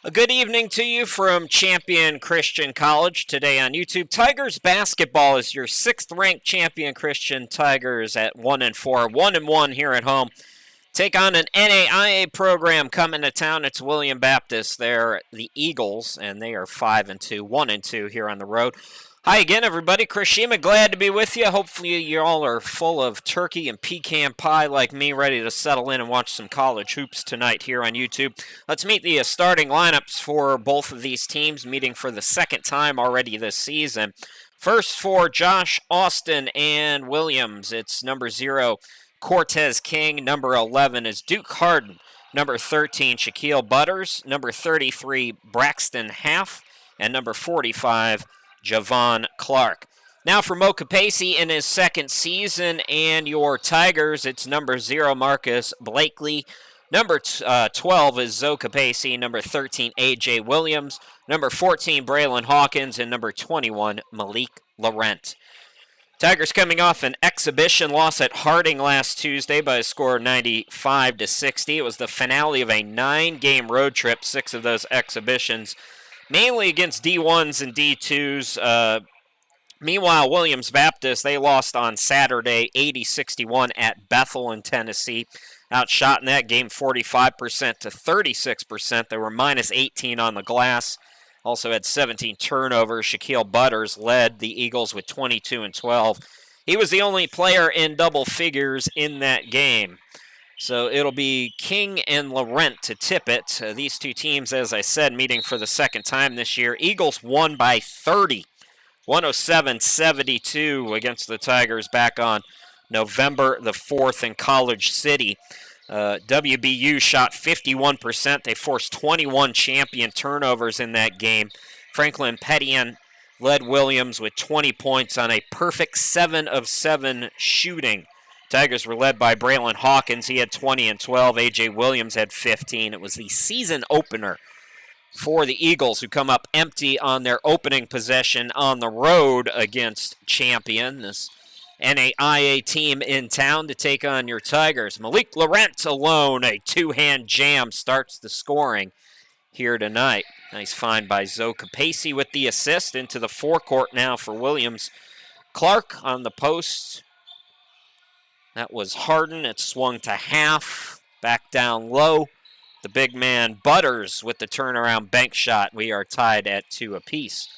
A good evening to you from Champion Christian College today on YouTube. Tigers basketball is your sixth-ranked Champion Christian Tigers at 1-4, 1-1 here at home. Take on an NAIA program coming to town. It's William Baptist. They're the Eagles, and they are 5-2, 1-2 here on the road. Hi again, everybody. Chris Shima, glad to be with you. Hopefully you all are full of turkey and pecan pie like me, ready to settle in and watch some college hoops tonight here on YouTube. Let's meet the starting lineups for both of these teams, meeting for the second time already this season. First for Josh Austin and Williams, it's number 0, Cortez King. Number 11 is Duke Harden. Number 13, Shaquille Butters. Number 33, Braxton Half. And number 45, Javon Clark. Now for Mo Capacey in his second season and your Tigers, it's number 0, Marcus Blakely. Number 12 is Zoe Capacey. Number 13, A.J. Williams. Number 14, Braylon Hawkins. And number 21, Malik Laurent. Tigers coming off an exhibition loss at Harding last Tuesday by a score of 95-60. It was the finale of a 9-game road trip, 6 of those exhibitions, mainly against D1s and D2s. Meanwhile, Williams Baptist, they lost on Saturday 80-61 at Bethel in Tennessee. Outshot in that game 45% to 36%. They were minus 18 on the glass. Also had 17 turnovers. Shaquille Butters led the Eagles with 22 and 12. He was the only player in double figures in that game. So it'll be King and Laurent to tip it. These two teams, as I said, meeting for the second time this year. Eagles won by 30, 107-72 against the Tigers back on November the 4th in College City. WBU shot 51%. They forced 21 champion turnovers in that game. Franklin Petian led Williams with 20 points on a perfect 7 of 7 shooting. Tigers were led by Braylon Hawkins. He had 20 and 12. A.J. Williams had 15. It was the season opener for the Eagles, who come up empty on their opening possession on the road against Champion, this NAIA team in town, to take on your Tigers. Malik Laurent alone, a two-hand jam, starts the scoring here tonight. Nice find by Zoe Capacey with the assist into the forecourt now for Williams. Clark on the post. That was Harden. It swung to Half. Back down low. The big man Butters with the turnaround bank shot. We are tied at 2 apiece.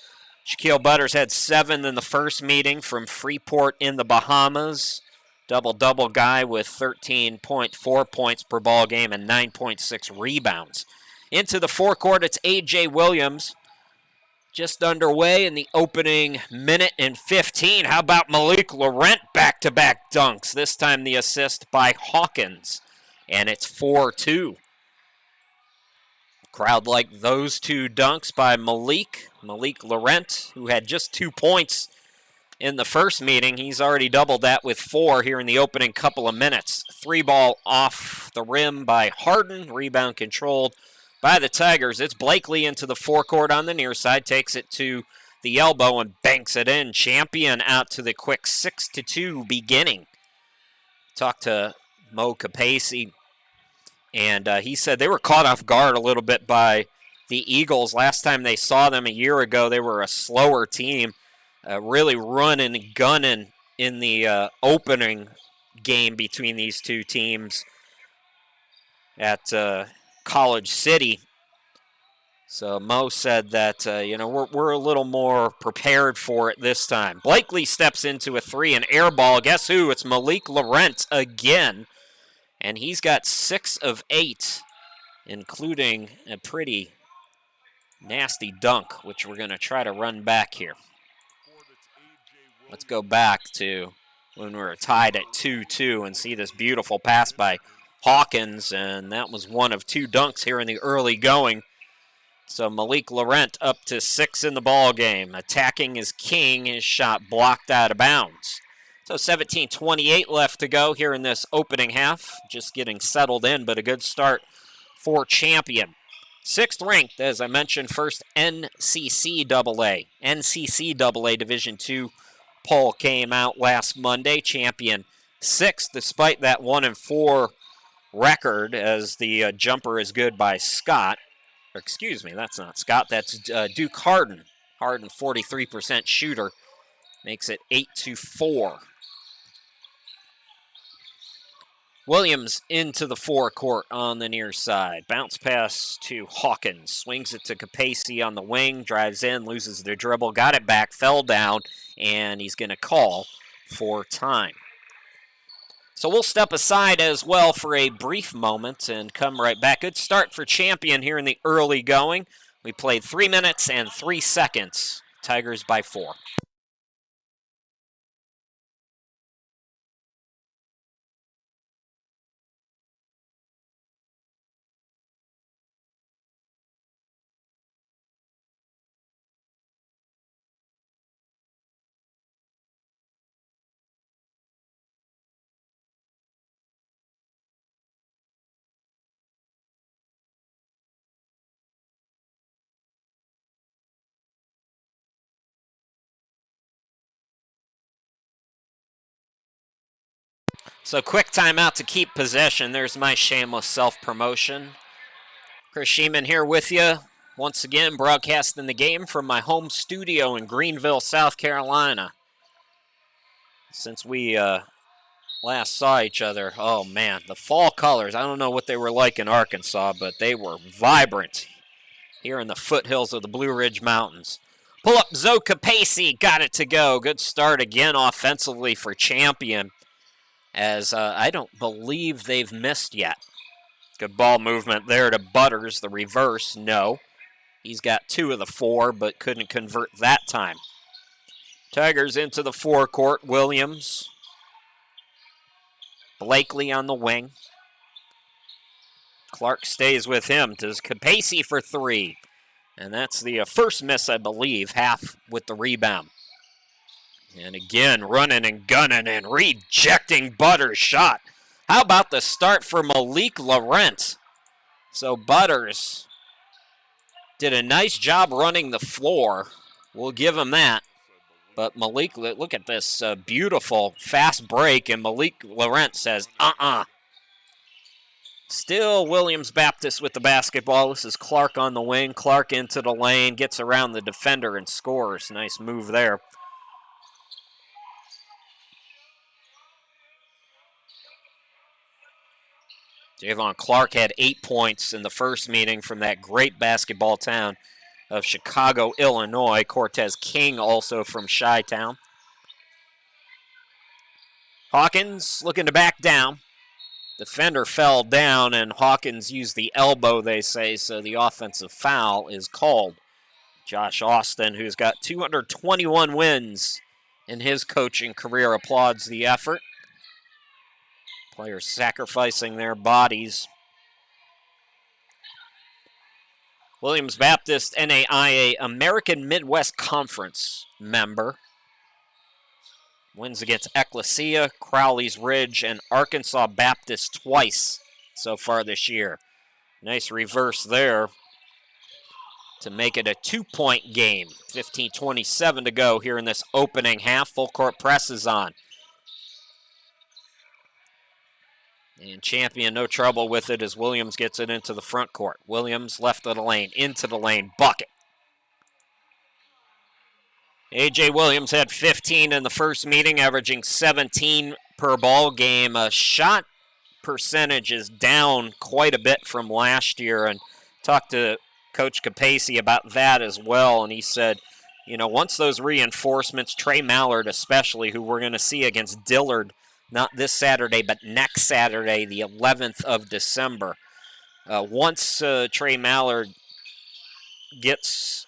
Shaquille Butters had 7 in the first meeting from Freeport in the Bahamas. Double-double guy with 13.4 points per ball game and 9.6 rebounds. Into the forecourt, it's A.J. Williams. Just underway in the opening minute and 15. How about Malik Laurent back-to-back dunks? This time the assist by Hawkins. And it's 4-2. Crowd liked those two dunks by Malik Laurent, who had just 2 points in the first meeting. He's already doubled that with 4 here in the opening couple of minutes. 3-ball off the rim by Harden. Rebound controlled by the Tigers. It's Blakely into the forecourt on the near side. Takes it to the elbow and banks it in. Champion out to the quick 6-2 beginning. Talked to Mo Capacey, and he said they were caught off guard a little bit by the Eagles. Last time they saw them a year ago, they were a slower team, really running and gunning in the opening game between these two teams at College City. So Mo said that, we're a little more prepared for it this time. Blakely steps into a 3, an air ball. Guess who? It's Malik Laurent again. And he's got 6 of 8, including a pretty nasty dunk, which we're going to try to run back here. Let's go back to when we were tied at 2-2 and see this beautiful pass by Hawkins, and that was one of 2 dunks here in the early going. So Malik Laurent up to 6 in the ball game. Attacking is king. His shot blocked out of bounds. So 17:28 left to go here in this opening half. Just getting settled in, but a good start for Champion. 6th ranked, as I mentioned, first NCCAA. NCCAA Division II poll came out last Monday. Champion 6th, despite that 1-4 record, as the jumper is good by Scott. Or excuse me, that's not Scott. That's Duke Harden. Harden, 43% shooter, makes it 8-4. Williams into the forecourt on the near side. Bounce pass to Hawkins. Swings it to Capacey on the wing. Drives in, loses the dribble. Got it back, fell down, and he's going to call for time. So we'll step aside as well for a brief moment and come right back. Good start for Champion here in the early going. We played 3 minutes and 3 seconds. Tigers by 4. So quick timeout to keep possession. There's my shameless self-promotion. Chris Sheeman here with you. Once again, broadcasting the game from my home studio in Greenville, South Carolina. Since we last saw each other, oh man, the fall colors. I don't know what they were like in Arkansas, but they were vibrant here in the foothills of the Blue Ridge Mountains. Pull up Zoe Capacey, got it to go. Good start again offensively for Champion, as I don't believe they've missed yet. Good ball movement there to Butters, the reverse, no. He's got 2 of the 4, but couldn't convert that time. Tigers into the forecourt. Williams. Blakely on the wing. Clark stays with him. Does Capacey for 3. And that's the first miss, I believe, half with the rebound. And again, running and gunning and rejecting Butters' shot. How about the start for Malik Laurent? So Butters did a nice job running the floor. We'll give him that. But Malik, look at this beautiful fast break, and Malik Laurent says, Still Williams Baptist with the basketball. This is Clark on the wing. Clark into the lane, gets around the defender and scores. Nice move there. Javon Clark had 8 points in the first meeting from that great basketball town of Chicago, Illinois. Cortez King also from Chi-Town. Hawkins looking to back down. Defender fell down, and Hawkins used the elbow, they say, so the offensive foul is called. Josh Austin, who's got 221 wins in his coaching career, applauds the effort. Players sacrificing their bodies. Williams Baptist, NAIA American Midwest Conference member. Wins against Ecclesia, Crowley's Ridge, and Arkansas Baptist twice so far this year. Nice reverse there to make it a 2-point game. 15:27 to go here in this opening half. Full court press is on. And Champion, no trouble with it as Williams gets it into the front court. Williams left of the lane, into the lane, bucket. A.J. Williams had 15 in the first meeting, averaging 17 per ball game. Shot percentage is down quite a bit from last year, and talked to Coach Capacey about that as well, and he said, you know, once those reinforcements, Trey Mallard especially, who we're going to see against Dillard, not this Saturday, but next Saturday, the 11th of December. Once Trey Mallard gets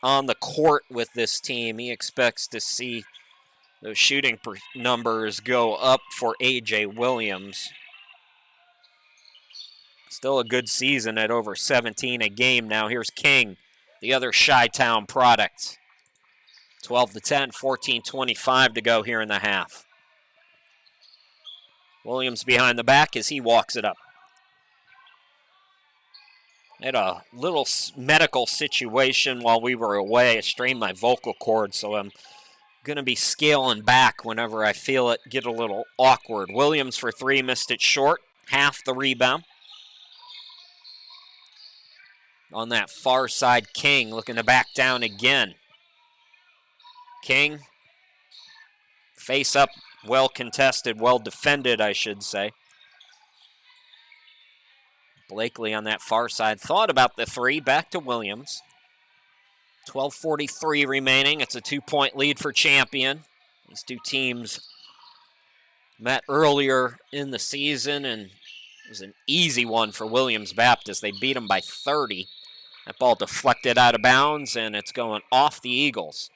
on the court with this team, he expects to see those shooting numbers go up for A.J. Williams. Still a good season at over 17 a game now. Here's King, the other Chi-Town product. 12-10, 14:25 to go here in the half. Williams behind the back as he walks it up. I had a little medical situation while we were away. I strained my vocal cord, so I'm going to be scaling back whenever I feel it get a little awkward. Williams for 3, missed it short. Half the rebound. On that far side, King looking to back down again. King, face up, well contested, well defended, I should say. Blakely on that far side thought about the three, back to Williams. 12:43 remaining. It's a 2-point lead for Champion. These two teams met earlier in the season, and it was an easy one for Williams Baptist. They beat them by 30. That ball deflected out of bounds, and it's going off the Eagles.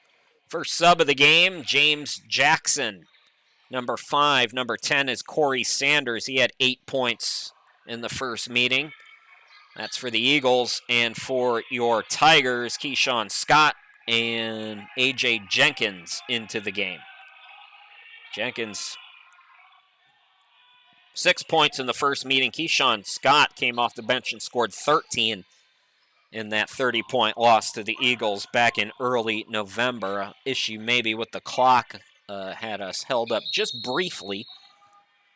First sub of the game, James Jackson. Number 5. Number 10 is Corey Sanders. He had 8 points in the first meeting. That's for the Eagles. And for your Tigers, Keyshawn Scott and A.J. Jenkins into the game. Jenkins, 6 points in the first meeting. Keyshawn Scott came off the bench and scored 13 in that 30-point loss to the Eagles back in early November. Issue maybe with the clock had us held up just briefly.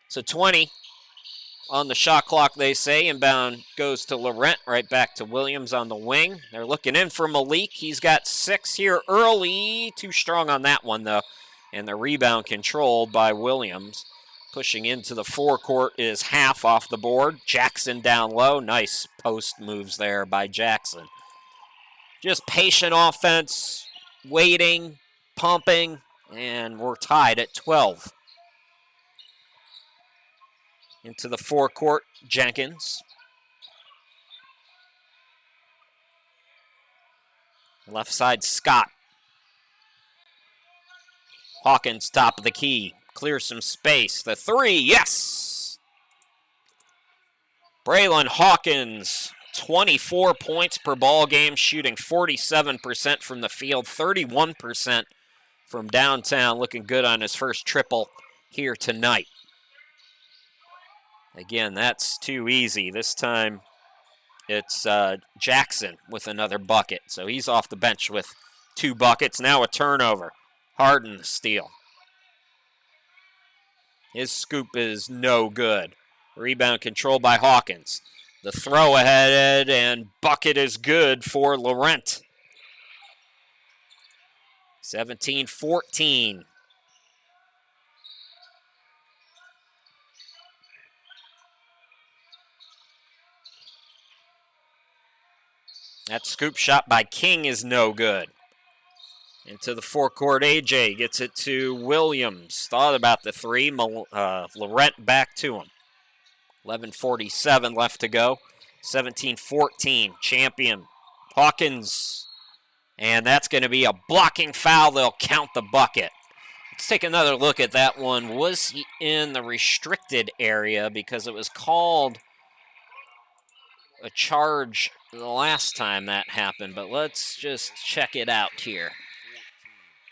So 20 on the shot clock, they say. Inbound goes to Laurent, right back to Williams on the wing. They're looking in for Malik. He's got 6 here early. Too strong on that one, though. And the rebound controlled by Williams. Pushing into the forecourt is Half off the board. Jackson down low. Nice post moves there by Jackson. Just patient offense, waiting, pumping, and we're tied at 12. Into the forecourt, Jenkins. Left side, Scott. Hawkins, top of the key. Clears some space. The three, yes! Braylon Hawkins, 24 points per ball game, shooting 47% from the field, 31% from downtown. Looking good on his first triple here tonight. Again, that's too easy. This time it's Jackson with another bucket. So he's off the bench with 2 buckets. Now a turnover. Harden the steal. His scoop is no good. Rebound controlled by Hawkins. The throw ahead and bucket is good for Laurent. 17-14. That scoop shot by King is no good. Into the forecourt, A.J. gets it to Williams. Thought about the three. Laurent back to him. 11:47 left to go. 17-14. Champion. Hawkins. And that's going to be a blocking foul. They'll count the bucket. Let's take another look at that one. Was he in the restricted area? Because it was called a charge the last time that happened. But let's just check it out here.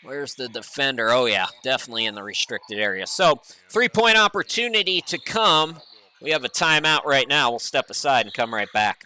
Where's the defender? Oh, yeah, definitely in the restricted area. So, 3-point opportunity to come. We have a timeout right now. We'll step aside and come right back.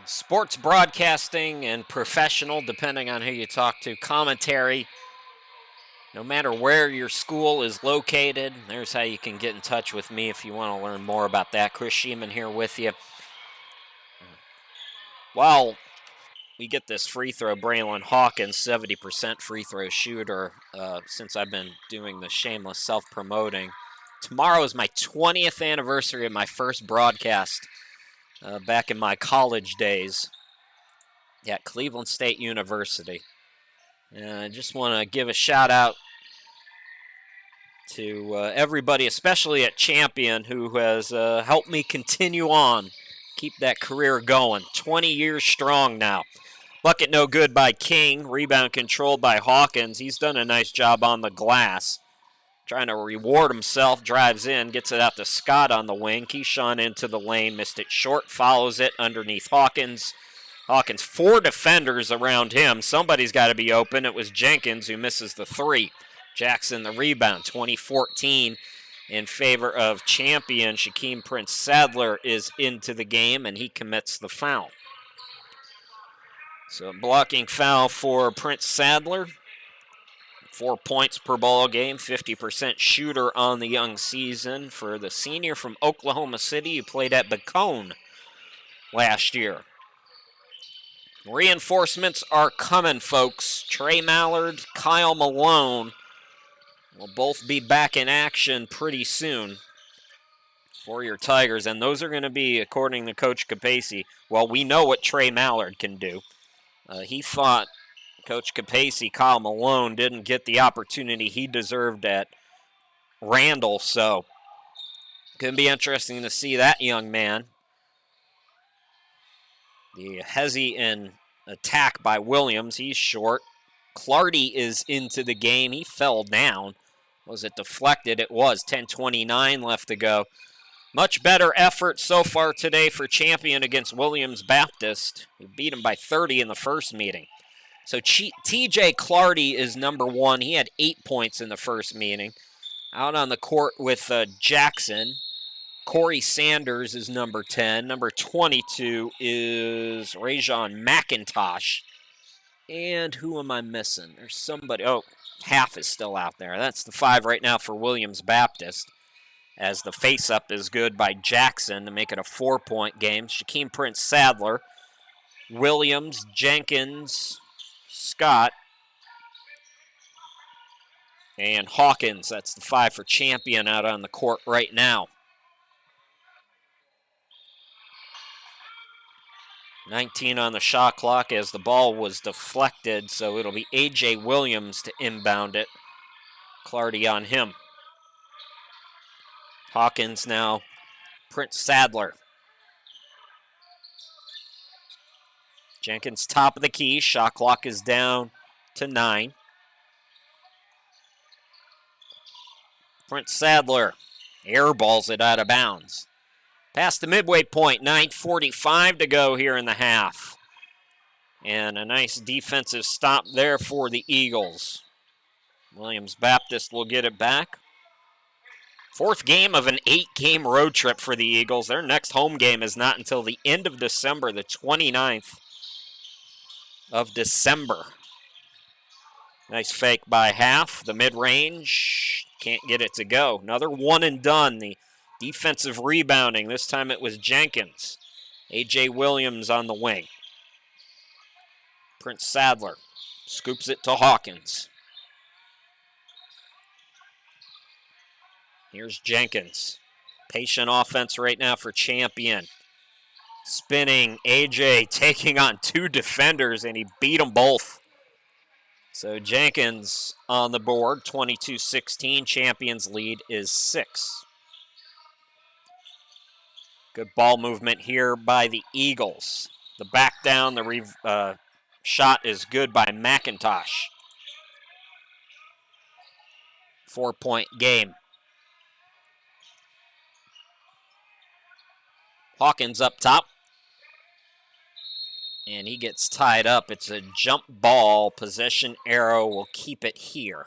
Sports broadcasting and professional, depending on who you talk to, commentary, no matter where your school is located. There's how you can get in touch with me if you want to learn more about that. Chris Sheeman here with you. While we get this free throw, Braylon Hawkins, 70% free throw shooter since I've been doing the shameless self-promoting. Tomorrow is my 20th anniversary of my first broadcast back in my college days. at Cleveland State University. And I just want to give a shout out to everybody, especially at Champion, who has helped me continue on, keep that career going. 20 years strong now. Bucket no good by King. Rebound controlled by Hawkins. He's done a nice job on the glass. Trying to reward himself. Drives in. Gets it out to Scott on the wing. Keyshawn into the lane. Missed it short. Follows it underneath Hawkins. Hawkins, 4 defenders around him. Somebody's got to be open. It was Jenkins who misses the 3. Jackson the rebound. 2014 in favor of Champion. Shaquem Prince Sadler is into the game, and he commits the foul. So blocking foul for Prince Sadler. 4 points per ball game, 50% shooter on the young season for the senior from Oklahoma City who played at Bacone last year. Reinforcements are coming, folks. Trey Mallard, Kyle Malone will both be back in action pretty soon for your Tigers, and those are going to be, according to Coach Capacey, well, we know what Trey Mallard can do. He thought Coach Capacey, Kyle Malone, didn't get the opportunity he deserved at Randall, so going to be interesting to see that young man. The Hezzy in attack by Williams. He's short. Clardy is into the game. He fell down. Was it deflected? It was. 10:29 left to go. Much better effort so far today for Champion against Williams Baptist. We beat him by 30 in the first meeting. So TJ Clardy is number 1. He had 8 points in the first meeting. Out on the court with Jackson. Corey Sanders is number 10. Number 22 is Rajon McIntosh. And who am I missing? There's somebody. Oh, Half is still out there. That's the 5 right now for Williams Baptist, as the face-up is good by Jackson to make it a 4-point game. Shaquem Prince Sadler, Williams, Jenkins, Scott, and Hawkins. That's the 5 for Champion out on the court right now. 19 on the shot clock as the ball was deflected, so it'll be A.J. Williams to inbound it. Clardy on him. Hawkins now. Prince Sadler. Jenkins top of the key. Shot clock is down to 9. Prince Sadler airballs it out of bounds. Past the midway point, 9:45 to go here in the half. And a nice defensive stop there for the Eagles. Williams Baptist will get it back. 4th game of an 8-game road trip for the Eagles. Their next home game is not until the end of December, the 29th of December. Nice fake by Half. The mid-range, can't get it to go. Another one and done. The defensive rebounding. This time it was Jenkins. A.J. Williams on the wing. Prince Sadler scoops it to Hawkins. Here's Jenkins. Patient offense right now for Champion. Spinning, A.J. taking on 2 defenders, and he beat them both. So Jenkins on the board, 22-16. Champion's lead is 6. Good ball movement here by the Eagles. The back down, the shot is good by McIntosh. 4-point game. Hawkins up top. And he gets tied up. It's a jump ball. Possession arrow will keep it here.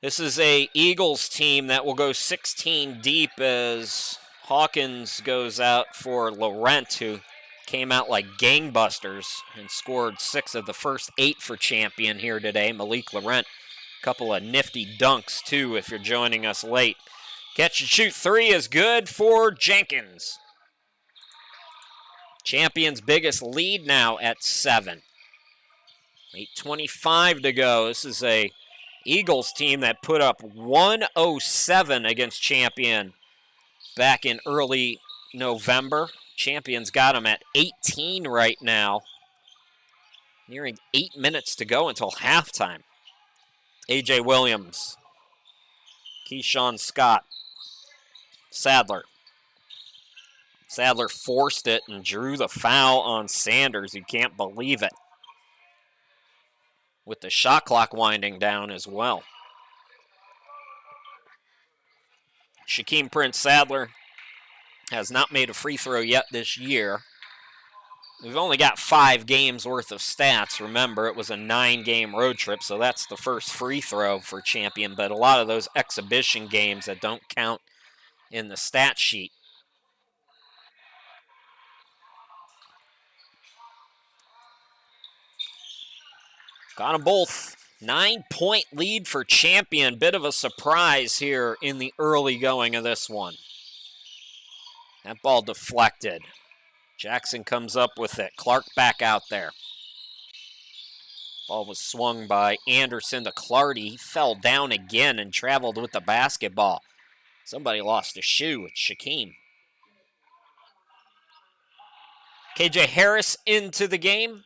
This is a Eagles team that will go 16 deep as Hawkins goes out for Laurent, who came out like gangbusters and scored 6 of the first 8 for Champion here today. Malik Laurent, a couple of nifty dunks too if you're joining us late. Catch and shoot 3 is good for Jenkins. Champion's biggest lead now at 7. 8:25 to go. This is a Eagles team that put up 107 against Champion back in early November. Champions got them at 18 right now. Nearing 8 minutes to go until halftime. A.J. Williams, Keyshawn Scott, Sadler. Sadler forced it and drew the foul on Sanders. You can't believe it. With the shot clock winding down as well. Shaquem Prince Sadler has not made a free throw yet this year. We've only got 5 games worth of stats. Remember, it was a 9-game road trip, so that's the first free throw for Champion, but a lot of those exhibition games that don't count in the stat sheet. Got them both. 9-point lead for Champion. Bit of a surprise here in the early going of this one. That ball deflected. Jackson comes up with it. Clark back out there. Ball was swung by Anderson to Clardy. He fell down again and traveled with the basketball. Somebody lost a shoe. It's Shaquem. KJ Harris into the game.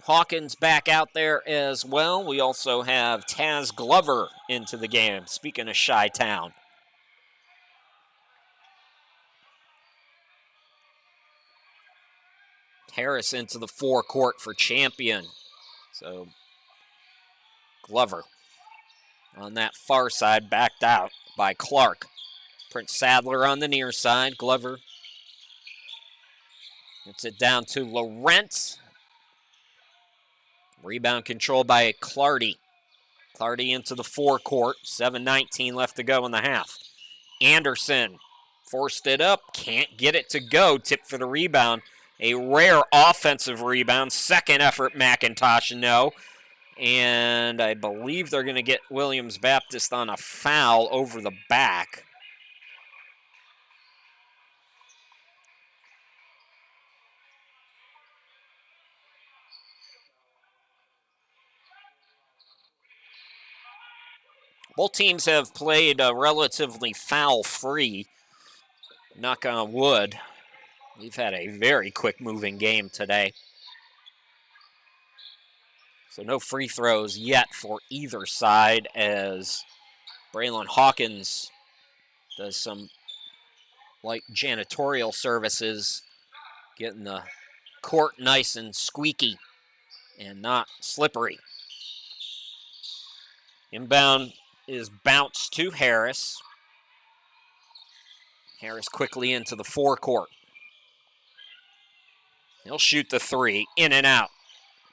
Hawkins back out there as well. We also have Taz Glover into the game. Speaking of Chi-Town. Harris into the forecourt for Champion. So Glover on that far side, backed out by Clark. Prince Sadler on the near side. Glover gets it down to Laurent. Rebound controlled by Clardy. Clardy into the forecourt. 7:19 left to go in the half. Anderson forced it up. Can't get it to go. Tip for the rebound. A rare offensive rebound. Second effort, McIntosh, no. And I believe they're going to get Williams Baptist on a foul over the back. Both teams have played relatively foul-free. Knock on wood. We've had a very quick-moving game today. So no free throws yet for either side as Braylon Hawkins does some light janitorial services, getting the court nice and squeaky and not slippery. Inbound is bounced to Harris. Harris quickly into the forecourt. He'll shoot the three, in and out.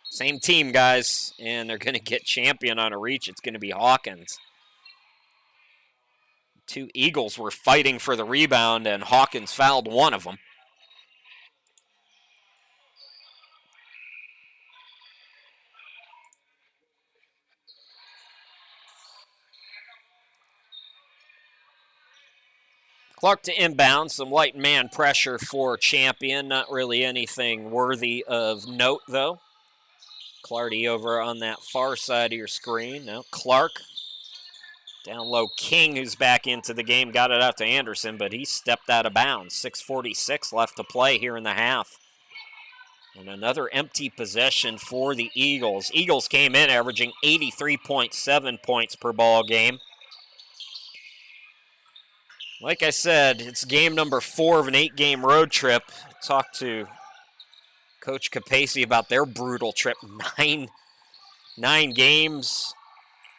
Same team, guys, and they're going to get Champion on a reach. It's going to be Hawkins. Two Eagles were fighting for the rebound, and Hawkins fouled one of them. Clark to inbound, some light man pressure for Champion. Not really anything worthy of note, though. Clardy over on that far side of your screen. Now Clark, down low, King, who's back into the game, got it out to Anderson, but he stepped out of bounds. 6:46 left to play here in the half. And another empty possession for the Eagles. Eagles came in averaging 83.7 points per ball game. Like I said, it's game number 4 of an 8-game road trip. Talked to Coach Capacey about their brutal trip. Nine games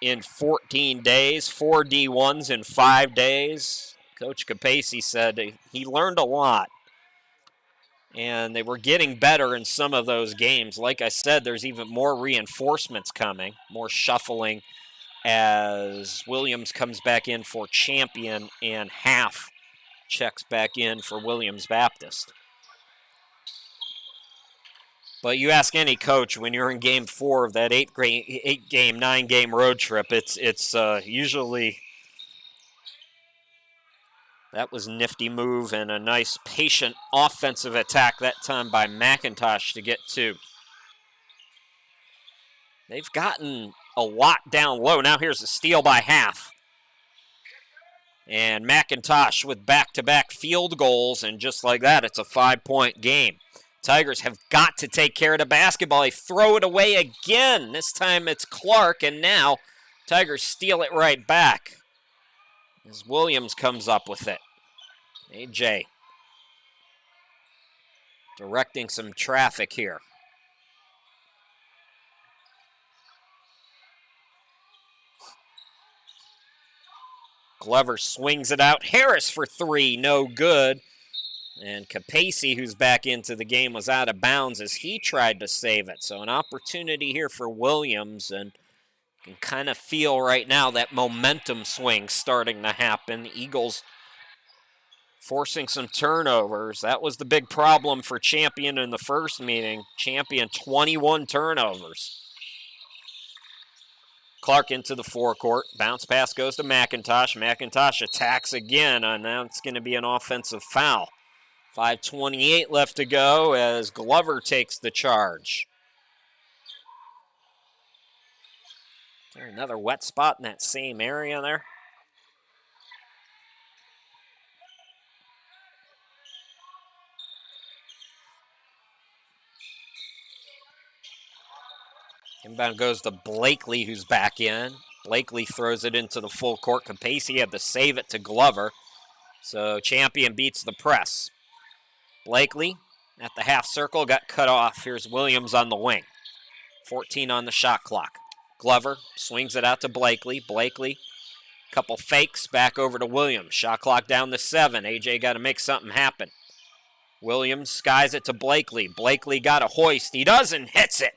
in 14 days, 4 D1s in 5 days. Coach Capacey said he learned a lot. And they were getting better in some of those games. Like I said, there's even more reinforcements coming, more shuffling as Williams comes back in for Champion and Half checks back in for Williams Baptist. But you ask any coach when you're in game 4 of that 8-game, 9-game road trip, it's usually that was a nifty move and a nice patient offensive attack that time by McIntosh to get 2. They've gotten a lot down low. Now here's a steal by Half. And McIntosh with back-to-back field goals, and just like that, it's a 5-point game. Tigers have got to take care of the basketball. They throw it away again. This time it's Clark, and now Tigers steal it right back as Williams comes up with it. AJ directing some traffic here. Glover swings it out. Harris for three, no good. And Capacey, who's back into the game, was out of bounds as he tried to save it. So an opportunity here for Williams, and you can kind of feel right now that momentum swing starting to happen. Eagles forcing some turnovers. That was the big problem for Champion in the first meeting. Champion 21 turnovers. Clark into the forecourt. Bounce pass goes to McIntosh. McIntosh attacks again, and now it's going to be an offensive foul. 5:28 left to go as Glover takes the charge. Is there another wet spot in that same area there? Inbound goes to Blakely, who's back in. Blakely throws it into the full court. Capacey had to save it to Glover. So Champion beats the press. Blakely at the half circle got cut off. Here's Williams on the wing. 14 on the shot clock. Glover swings it out to Blakely. Blakely, couple fakes, back over to Williams. Shot clock down to 7. AJ got to make something happen. Williams skies it to Blakely. Blakely got a hoist. He doesn't, hits it.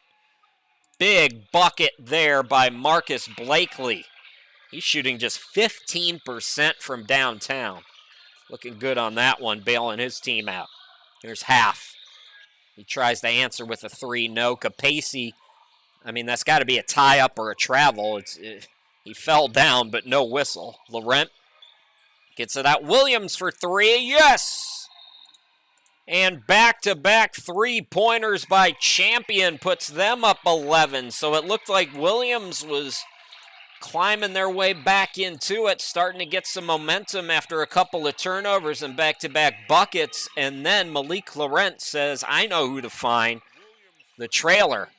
Big bucket there by Marcus Blakely. He's shooting just 15% from downtown. Looking good on that one, bailing his team out. Here's Half. He tries to answer with a three. No. Capacey, I mean, that's got to be a tie-up or a travel. He fell down, but no whistle. Laurent gets it out. Williams for three. Yes! And back-to-back three-pointers by Champion puts them up 11. So it looked like Williams was climbing their way back into it, starting to get some momentum after a couple of turnovers and back-to-back buckets. And then Malik Laurent says, I know who to find, the trailer.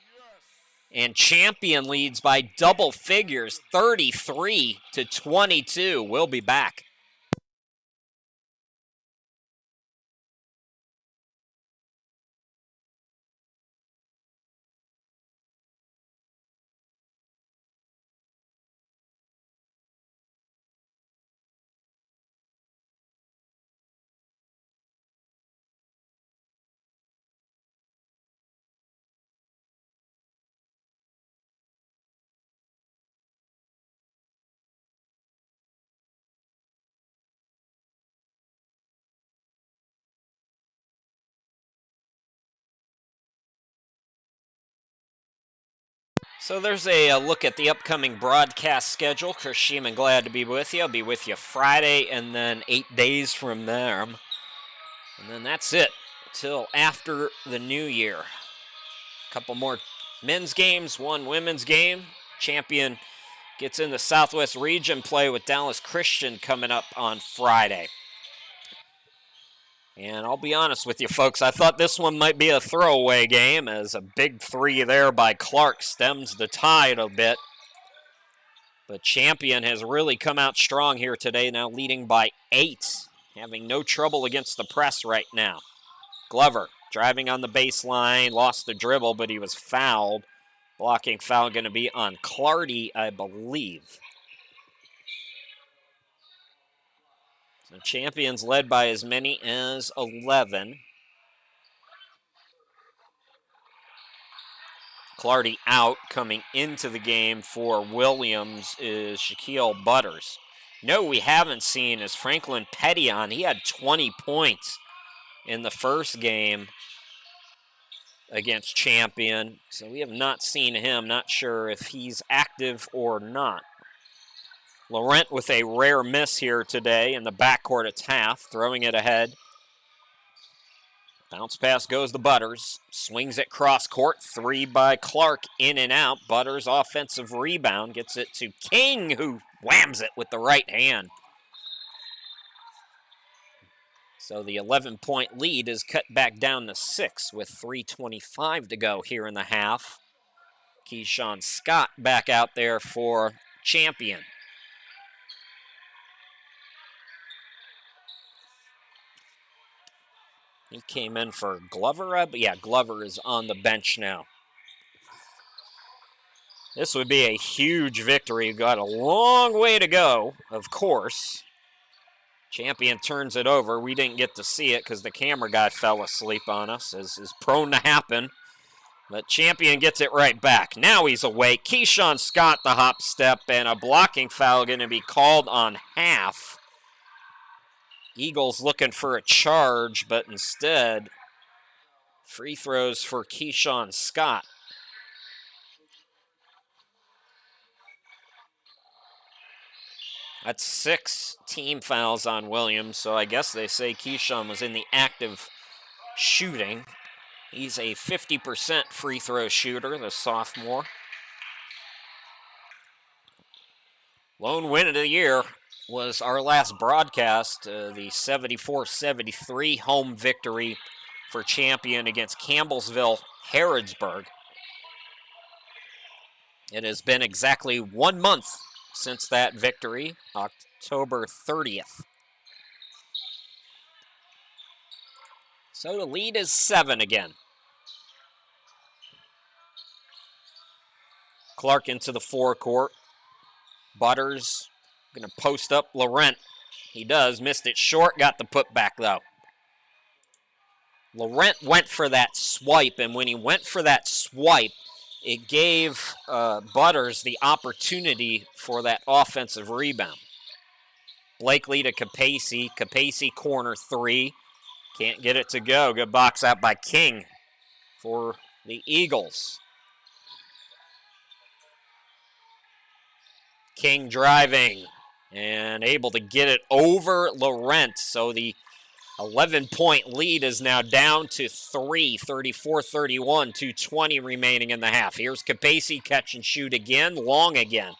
And Champion leads by double figures, 33-22. We'll be back. So there's a look at the upcoming broadcast schedule. Chris Sheeman, glad to be with you. I'll be with you Friday and then 8 days from there. And then that's it till after the new year. A couple more men's games, one women's game. Champion gets in the Southwest Region play with Dallas Christian coming up on Friday. And I'll be honest with you, folks, I thought this one might be a throwaway game as a big three there by Clark stems the tide a bit. But Champion has really come out strong here today, now leading by 8, having no trouble against the press right now. Glover driving on the baseline, lost the dribble, but he was fouled. Blocking foul going to be on Clardy, I believe. So Champions led by as many as 11. Clardy out. Coming into the game for Williams is Shaquille Butters. No, we haven't seen is Franklin Pettion. He had 20 points in the first game against Champion. So we have not seen him. Not sure if he's active or not. Laurent with a rare miss here today in the backcourt. It's Half, throwing it ahead. Bounce pass goes to Butters. Swings it cross court. Three by Clark, in and out. Butters offensive rebound. Gets it to King, who whams it with the right hand. So the 11-point lead is cut back down to 6 with 3:25 to go here in the half. Keyshawn Scott back out there for Champion. He came in for Glover, but yeah, Glover is on the bench now. This would be a huge victory. Got a long way to go, of course. Champion turns it over. We didn't get to see it because the camera guy fell asleep on us, as is prone to happen. But Champion gets it right back. Now he's awake. Keyshawn Scott, the hop step, and a blocking foul going to be called on half. Eagles looking for a charge, but instead, free throws for Keyshawn Scott. That's 6 team fouls on Williams, so I guess they say Keyshawn was in the active shooting. He's a 50% free throw shooter, the sophomore. Lone win of the year was our last broadcast, the 74-73 home victory for Champion against Campbellsville Harrodsburg. It has been exactly 1 month since that victory, October 30th. So the lead is 7 again. Clark into the forecourt. Butters going to post up Laurent. He does. Missed it short. Got the putback, though. Laurent went for that swipe, and when he went for that swipe, it gave Butters the opportunity for that offensive rebound. Blakely to Capacey. Capacey corner 3. Can't get it to go. Good box out by King for the Eagles. King driving and able to get it over Laurent. So the 11-point lead is now down to 3, 34-31, 2:20 remaining in the half. Here's Capacey, catch and shoot again, long again.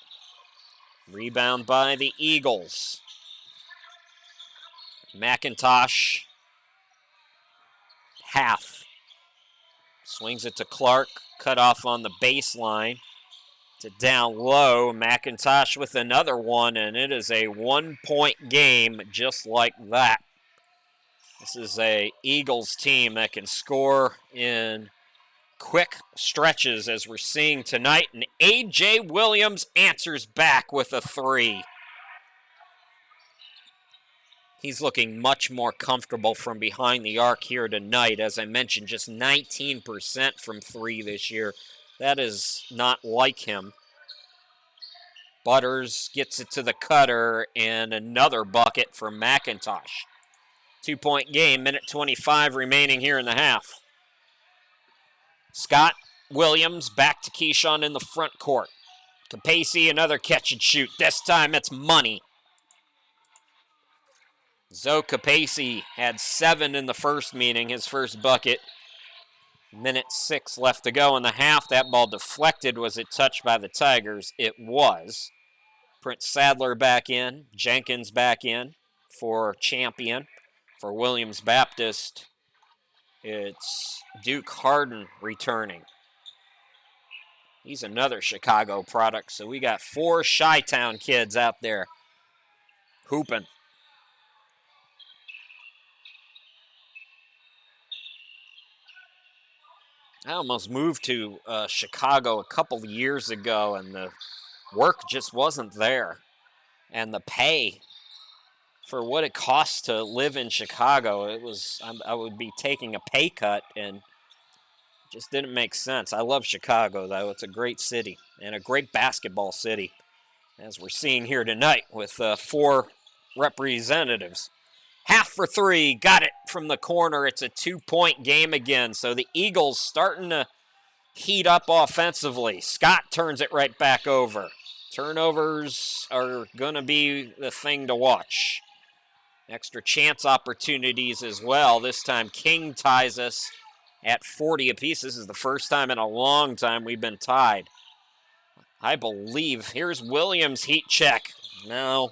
Rebound by the Eagles. McIntosh, half. Swings it to Clark, cut off on the baseline. To down low, McIntosh with another one, and it is a 1-point game just like that. This is a Eagles team that can score in quick stretches, as we're seeing tonight, and A.J. Williams answers back with a 3. He's looking much more comfortable from behind the arc here tonight. As I mentioned, just 19% from 3 this year. That is not like him. Butters gets it to the cutter, and another bucket for McIntosh. 2-point game, minute 25 remaining here in the half. Scott, Williams, back to Keyshawn in the front court. Capacey, another catch and shoot. This time it's money. Zoe Capacey had 7 in the first meeting, his first bucket. Minute 6 left to go in the half. That ball deflected. Was it touched by the Tigers? It was. Prince Sadler back in. Jenkins back in for Champion. For Williams Baptist, it's Duke Harden returning. He's another Chicago product, so we got 4 Chi-Town kids out there hooping. I almost moved to Chicago a couple of years ago, and the work just wasn't there. And the pay for what it costs to live in Chicago, I would be taking a pay cut, and it just didn't make sense. I love Chicago, though. It's a great city and a great basketball city, as we're seeing here tonight with 4 representatives. Half for 3, got it from the corner. It's a 2-point game again. So the Eagles starting to heat up offensively. Scott turns it right back over. Turnovers are going to be the thing to watch. Extra chance opportunities as well. This time King ties us at 40 apiece. This is the first time in a long time we've been tied. I believe. Here's Williams' heat check. No.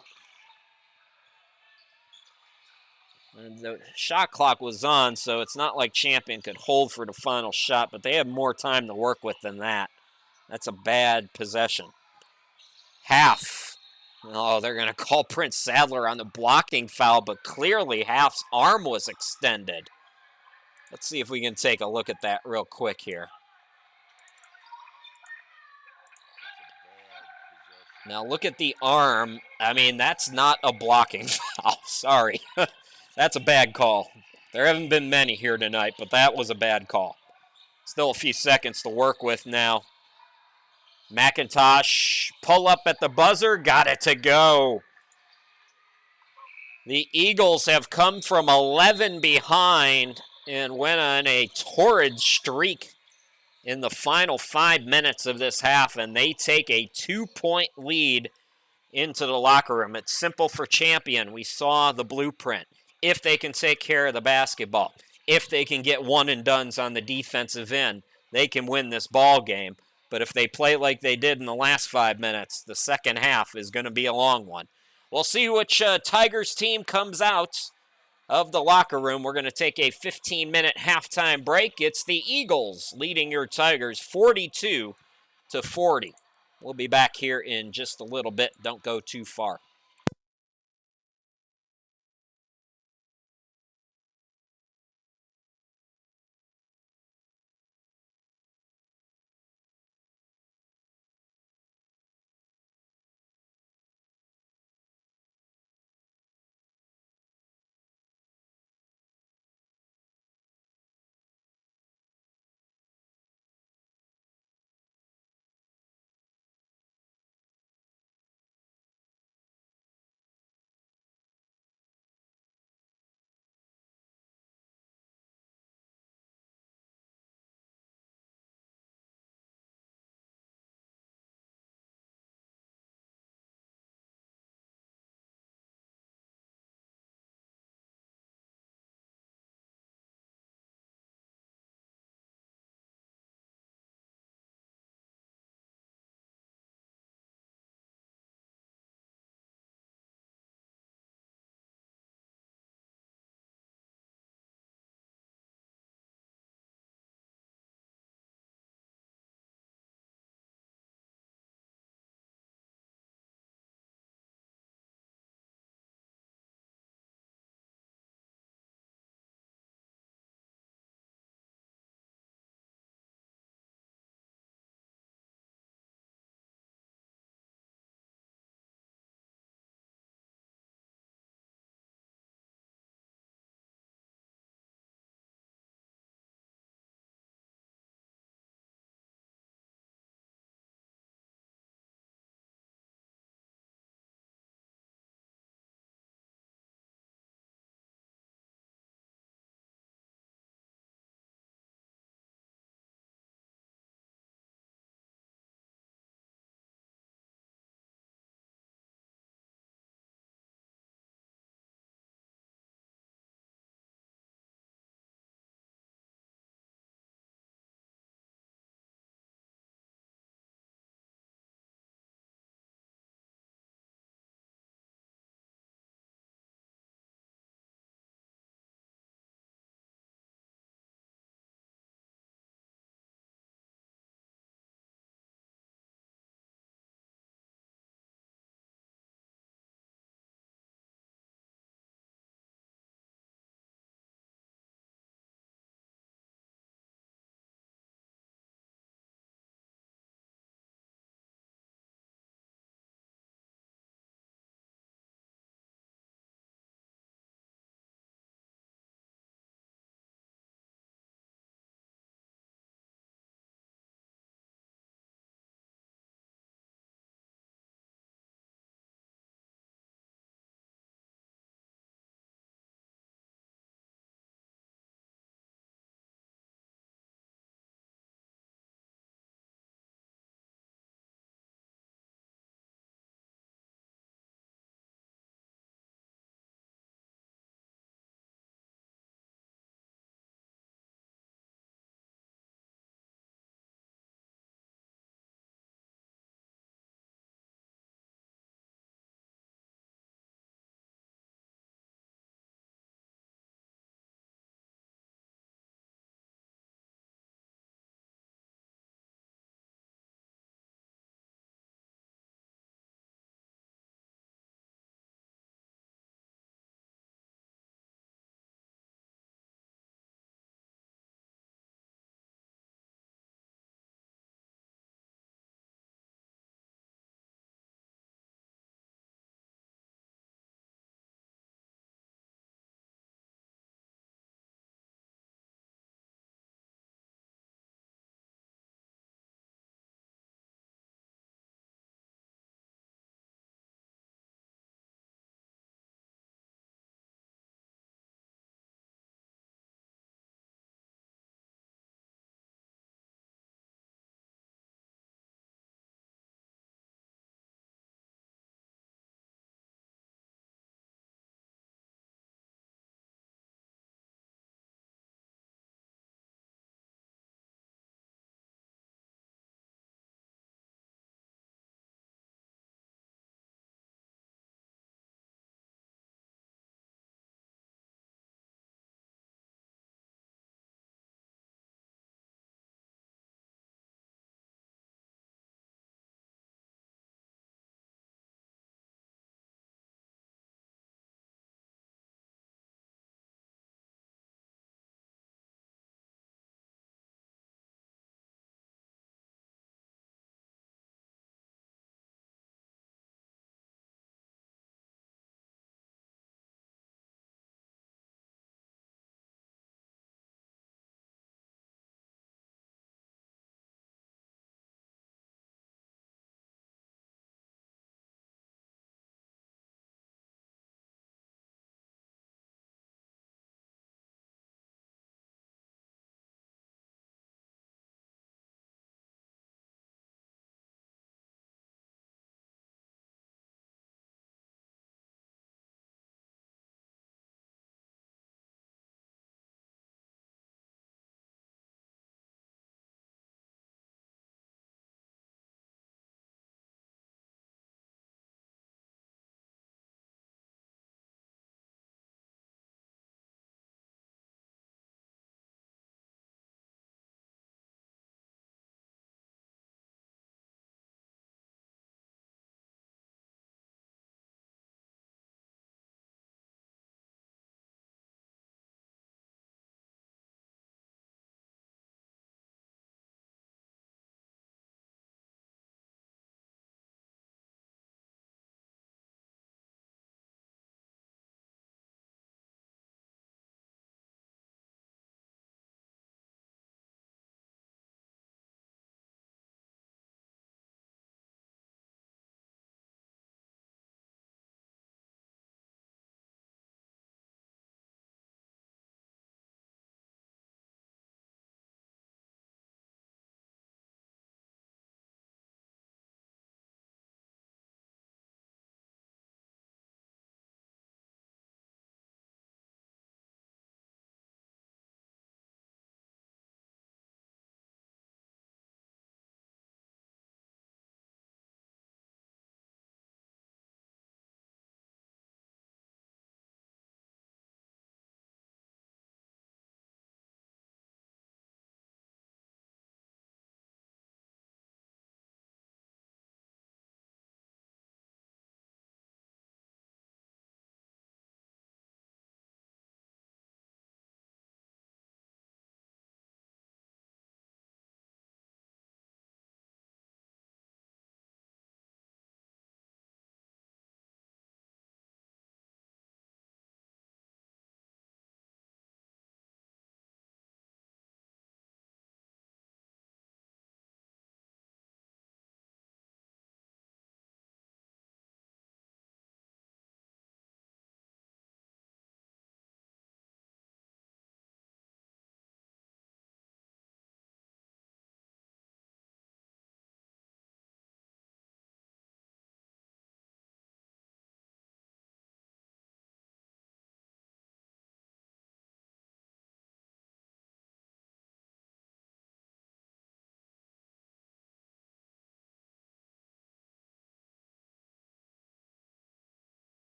And the shot clock was on, so it's not like Champion could hold for the final shot, but they have more time to work with than that. That's a bad possession. Half. Oh, they're going to call Prince Sadler on the blocking foul, but clearly Half's arm was extended. Let's see if we can take a look at that real quick here. Now look at the arm. I mean, that's not a blocking foul. Sorry. That's a bad call. There haven't been many here tonight, but that was a bad call. Still a few seconds to work with now. McIntosh, pull up at the buzzer, got it to go. The Eagles have come from 11 behind and went on a torrid streak in the final 5 minutes of this half, and they take a 2-point lead into the locker room. It's simple for Champion. We saw the blueprint. If they can take care of the basketball, if they can get one and dones on the defensive end, they can win this ball game. But if they play like they did in the last 5 minutes, the second half is going to be a long one. We'll see which Tigers team comes out of the locker room. We're going to take a 15-minute halftime break. It's the Eagles leading your Tigers 42-40. We'll be back here in just a little bit. Don't go too far.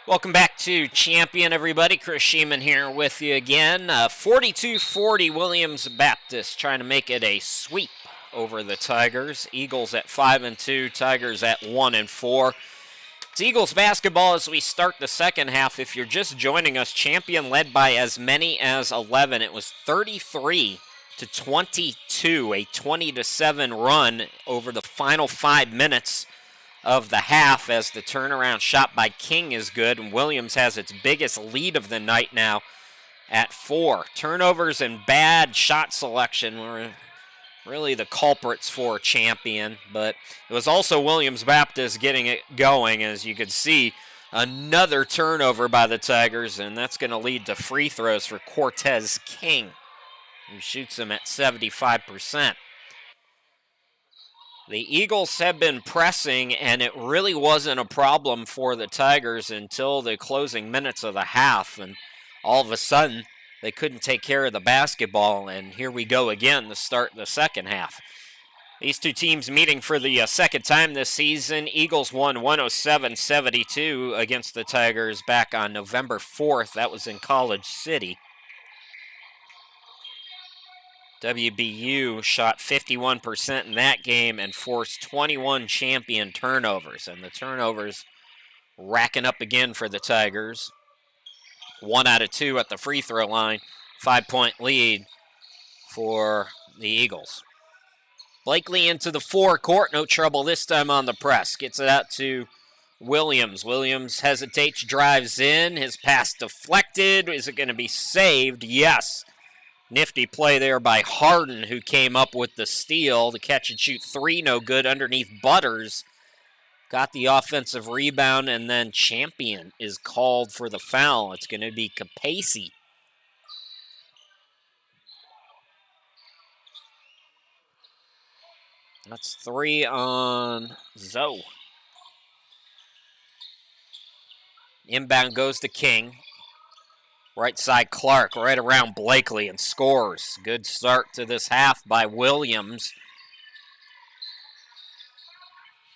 Welcome back to Champion, everybody. Chris Sheeman here with you again. 42-40 Williams Baptist trying to make it a sweep over the Tigers. Eagles at 5-2, Tigers at 1-4. It's Eagles basketball as we start the second half. If you're just joining us, Champion led by as many as 11. It was 33-22, a 20-7 run over the final 5 minutes of the half, as the turnaround shot by King is good, and Williams has its biggest lead of the night now at 4. Turnovers and bad shot selection were really the culprits for Champion, but it was also Williams Baptist getting it going. As you could see, another turnover by the Tigers, and that's going to lead to free throws for Cortez King, who shoots them at 75%. The Eagles have been pressing, and it really wasn't a problem for the Tigers until the closing minutes of the half, and all of a sudden they couldn't take care of the basketball, and here we go again to start the second half. These two teams meeting for the second time this season. Eagles won 107-72 against the Tigers back on November 4th. That was in College City. WBU shot 51% in that game and forced 21 Champion turnovers. And the turnovers racking up again for the Tigers. 1 out of 2 at the free throw line. 5-point lead for the Eagles. Blakely into the forecourt. No trouble this time on the press. Gets it out to Williams. Williams hesitates, drives in. His pass deflected. Is it going to be saved? Yes. Nifty play there by Harden, who came up with the steal. The catch and shoot three, no good underneath Butters. Got the offensive rebound, and then Champion is called for the foul. It's going to be Capacey. That's 3 on Zoe. Inbound goes to King. Right side Clark, right around Blakely, and scores. Good start to this half by Williams.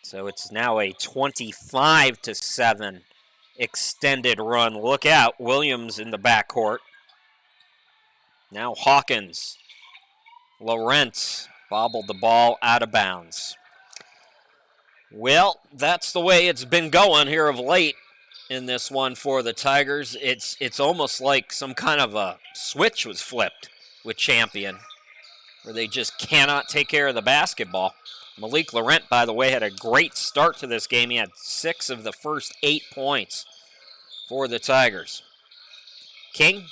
So it's now a 25-7 extended run. Look out, Williams in the backcourt. Now Hawkins. Laurent bobbled the ball out of bounds. Well, that's the way it's been going here of late in this one for the Tigers. It's almost like some kind of a switch was flipped with Champion, where they just cannot take care of the basketball. Malik Laurent, by the way, had a great start to this game. He had 6 of the first 8 points for the Tigers. King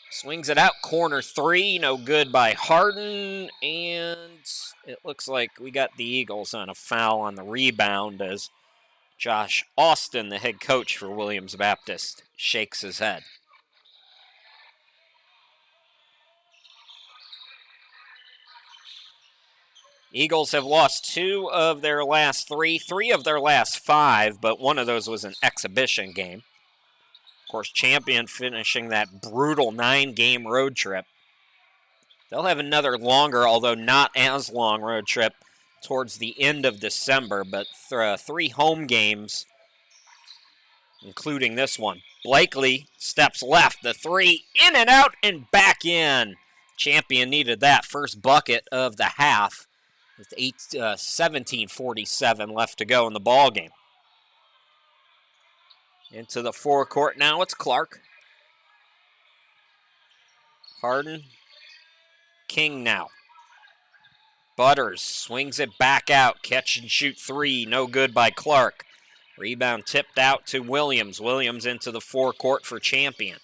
swings it out, corner 3, no good by Harden, and it looks like we got the Eagles on a foul on the rebound as Josh Austin, the head coach for Williams Baptist, shakes his head. Eagles have lost 2 of their last 3 of their last 5, but one of those was an exhibition game. Of course, Champion finishing that brutal 9-game road trip. They'll have another longer, although not as long, road trip towards the end of December, but 3 home games, including this one. Blakely steps left, the 3, in and out and back in. Champion needed that first bucket of the half with 17:47 left to go in the ball game. Into the forecourt now, it's Clark. Harden. King now. Butters swings it back out. Catch and shoot 3. No good by Clark. Rebound tipped out to Williams. Williams into the forecourt for Champion.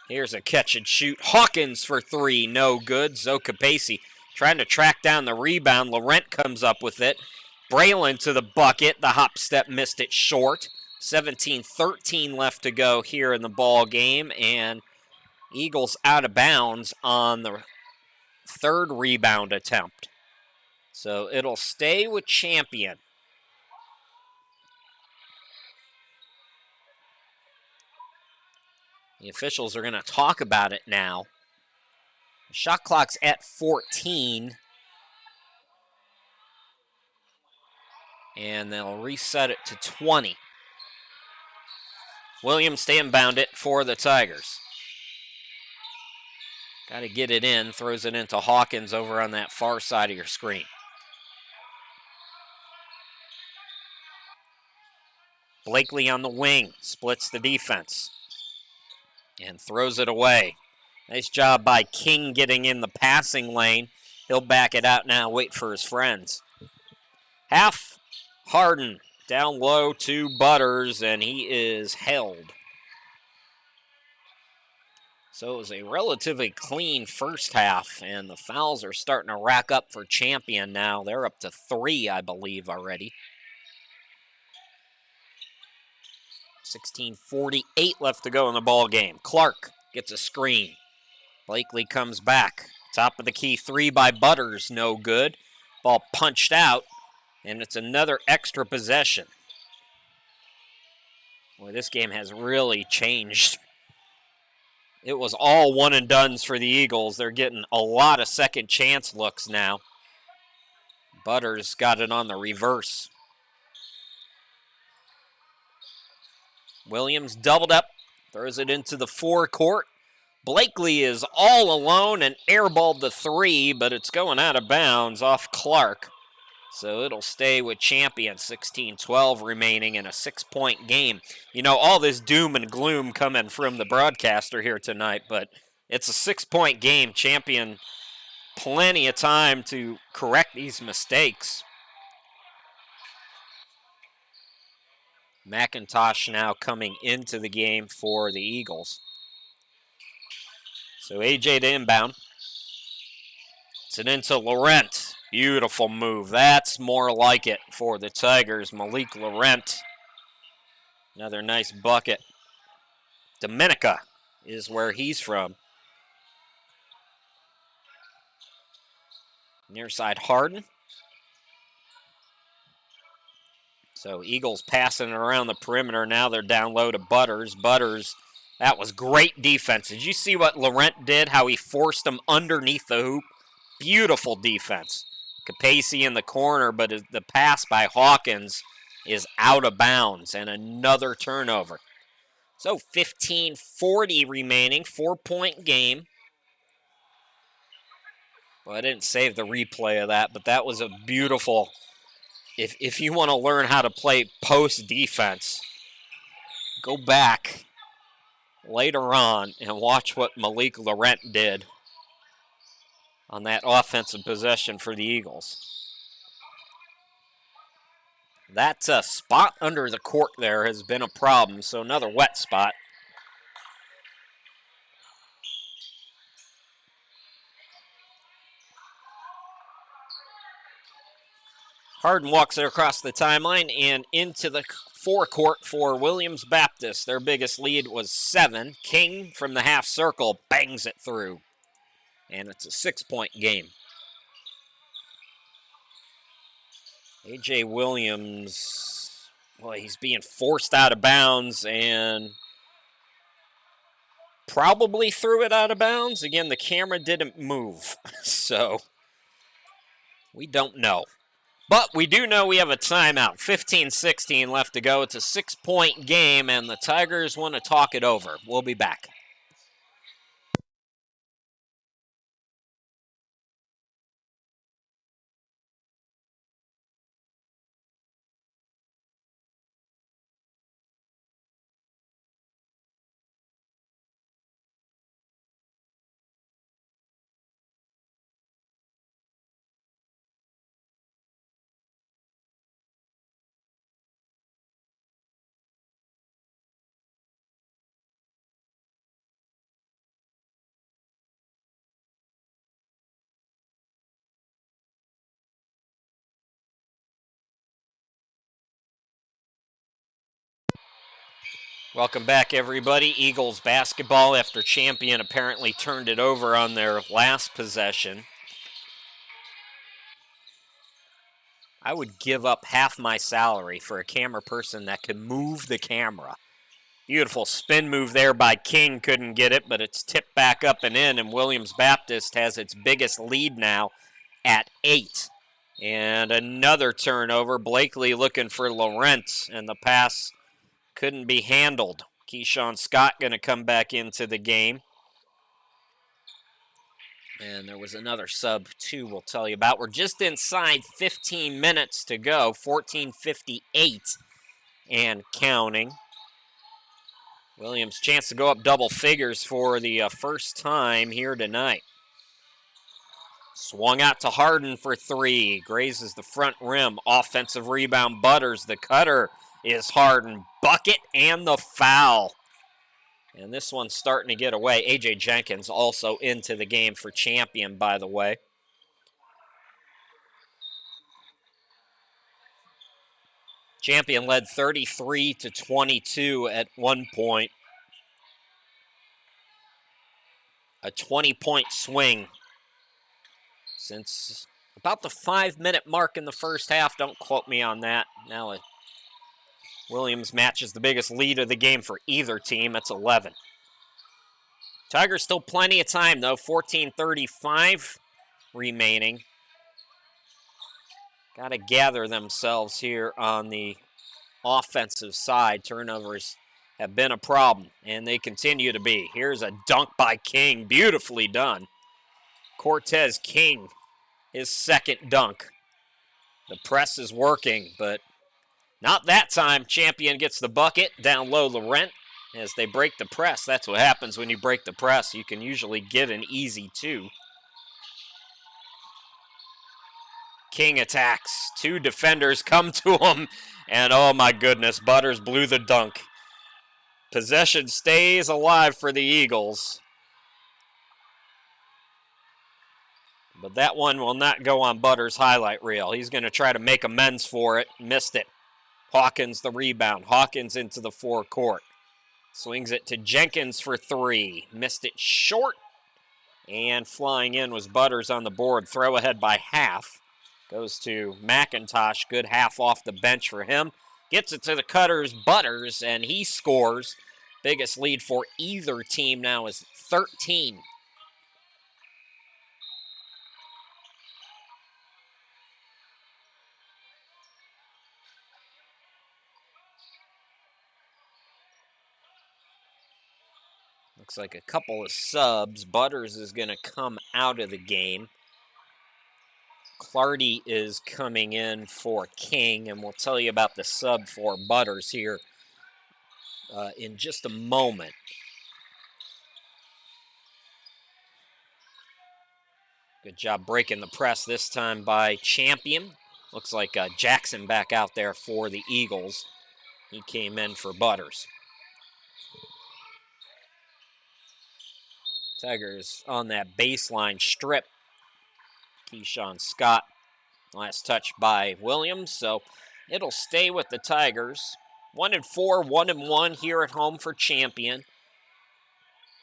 Here's a catch and shoot. Hawkins for 3. No good. Zoe Capacey trying to track down the rebound. Laurent comes up with it. Braylon to the bucket. The hop step missed it short. 17-13 left to go here in the ball game. And Eagles out of bounds on the 3rd rebound attempt. So it'll stay with Champion. The officials are going to talk about it now. The shot clock's at 14. And they'll reset it to 20. Williams to inbound it for the Tigers. Got to get it in, throws it into Hawkins over on that far side of your screen. Blakely on the wing, splits the defense and throws it away. Nice job by King getting in the passing lane. He'll back it out now, wait for his friends. Half, Harden down low to Butters, and he is held. So it was a relatively clean first half, and the fouls are starting to rack up for Champion now. They're up to 3, I believe, already. 16:48 left to go in the ball game. Clark gets a screen. Blakely comes back. Top of the key 3 by Butters, no good. Ball punched out, and it's another extra possession. Boy, this game has really changed. It was all one and dones for the Eagles. They're getting a lot of second chance looks now. Butters got it on the reverse. Williams doubled up, throws it into the forecourt. Blakely is all alone and airballed the 3, but it's going out of bounds off Clark. So it'll stay with Champion. 16-12 remaining in a 6-point game. You know, all this doom and gloom coming from the broadcaster here tonight, but it's a 6-point game. Champion, plenty of time to correct these mistakes. McIntosh now coming into the game for the Eagles. So AJ to inbound. It's it into Laurent. Beautiful move. That's more like it for the Tigers. Malik Laurent. Another nice bucket. Dominica is where he's from. Near side Harden. So Eagles passing it around the perimeter. Now they're down low to Butters. Butters, that was great defense. Did you see what Laurent did, how he forced him underneath the hoop? Beautiful defense. Capacey in the corner, but the pass by Hawkins is out of bounds, and another turnover. So 15:40 remaining, 4-point game. Well, I didn't save the replay of that, but that was a beautiful... If you want to learn how to play post defense, go back later on and watch what Malik Laurent did on that offensive possession for the Eagles. That spot under the court there has been a problem, so another wet spot. Harden walks it across the timeline and into the forecourt for Williams Baptist. Their biggest lead was 7. King from the half circle bangs it through. And it's a 6-point game. A.J. Williams, boy, he's being forced out of bounds and probably threw it out of bounds. Again, the camera didn't move, so we don't know. But we do know we have a timeout. 15-16 left to go. It's a 6-point game, and the Tigers want to talk it over. We'll be back. Welcome back, everybody. Eagles basketball after Champion apparently turned it over on their last possession. I would give up half my salary for a camera person that can move the camera. Beautiful spin move there by King. Couldn't get it, but it's tipped back up and in, and Williams Baptist has its biggest lead now at 8. And another turnover. Blakely looking for Laurent, and the pass couldn't be handled. Keyshawn Scott going to come back into the game. And there was another sub, too, we'll tell you about. We're just inside 15 minutes to go, 14:58 and counting. Williams' chance to go up double figures for the first time here tonight. Swung out to Harden for three. Grazes the front rim. Offensive rebound, Butters. The cutter is Harden. Bucket and the foul. And this one's starting to get away. A.J. Jenkins also into the game for Champion, by the way. Champion led 33-22 at one point. A 20-point swing since about the 5-minute mark in the first half. Don't quote me on that. Now Williams matches the biggest lead of the game for either team. That's 11. Tigers still plenty of time, though. 14:35 remaining. Got to gather themselves here on the offensive side. Turnovers have been a problem, and they continue to be. Here's a dunk by King. Beautifully done. Cortez King, his second dunk. The press is working, but not that time. Champion gets the bucket. Down low, Laurent, as they break the press. That's what happens when you break the press. You can usually get an easy two. King attacks. Two defenders come to him, and oh my goodness, Butters blew the dunk. Possession stays alive for the Eagles. But that one will not go on Butters' highlight reel. He's going to try to make amends for it. Missed it. Hawkins the rebound. Hawkins into the forecourt. Swings it to Jenkins for three. Missed it short. And flying in was Butters on the board. Throw ahead by half. Goes to McIntosh. Good half off the bench for him. Gets it to the cutters, Butters, and he scores. Biggest lead for either team now is 13. Looks like a couple of subs. Butters is going to come out of the game. Clardy is coming in for King, and we'll tell you about the sub for Butters here in just a moment. Good job breaking the press this time by Champion. Looks like Jackson back out there for the Eagles. He came in for Butters. Tigers on that baseline strip. Keyshawn Scott, last touch by Williams, so it'll stay with the Tigers. 1-4, 1-1 here at home for Champion.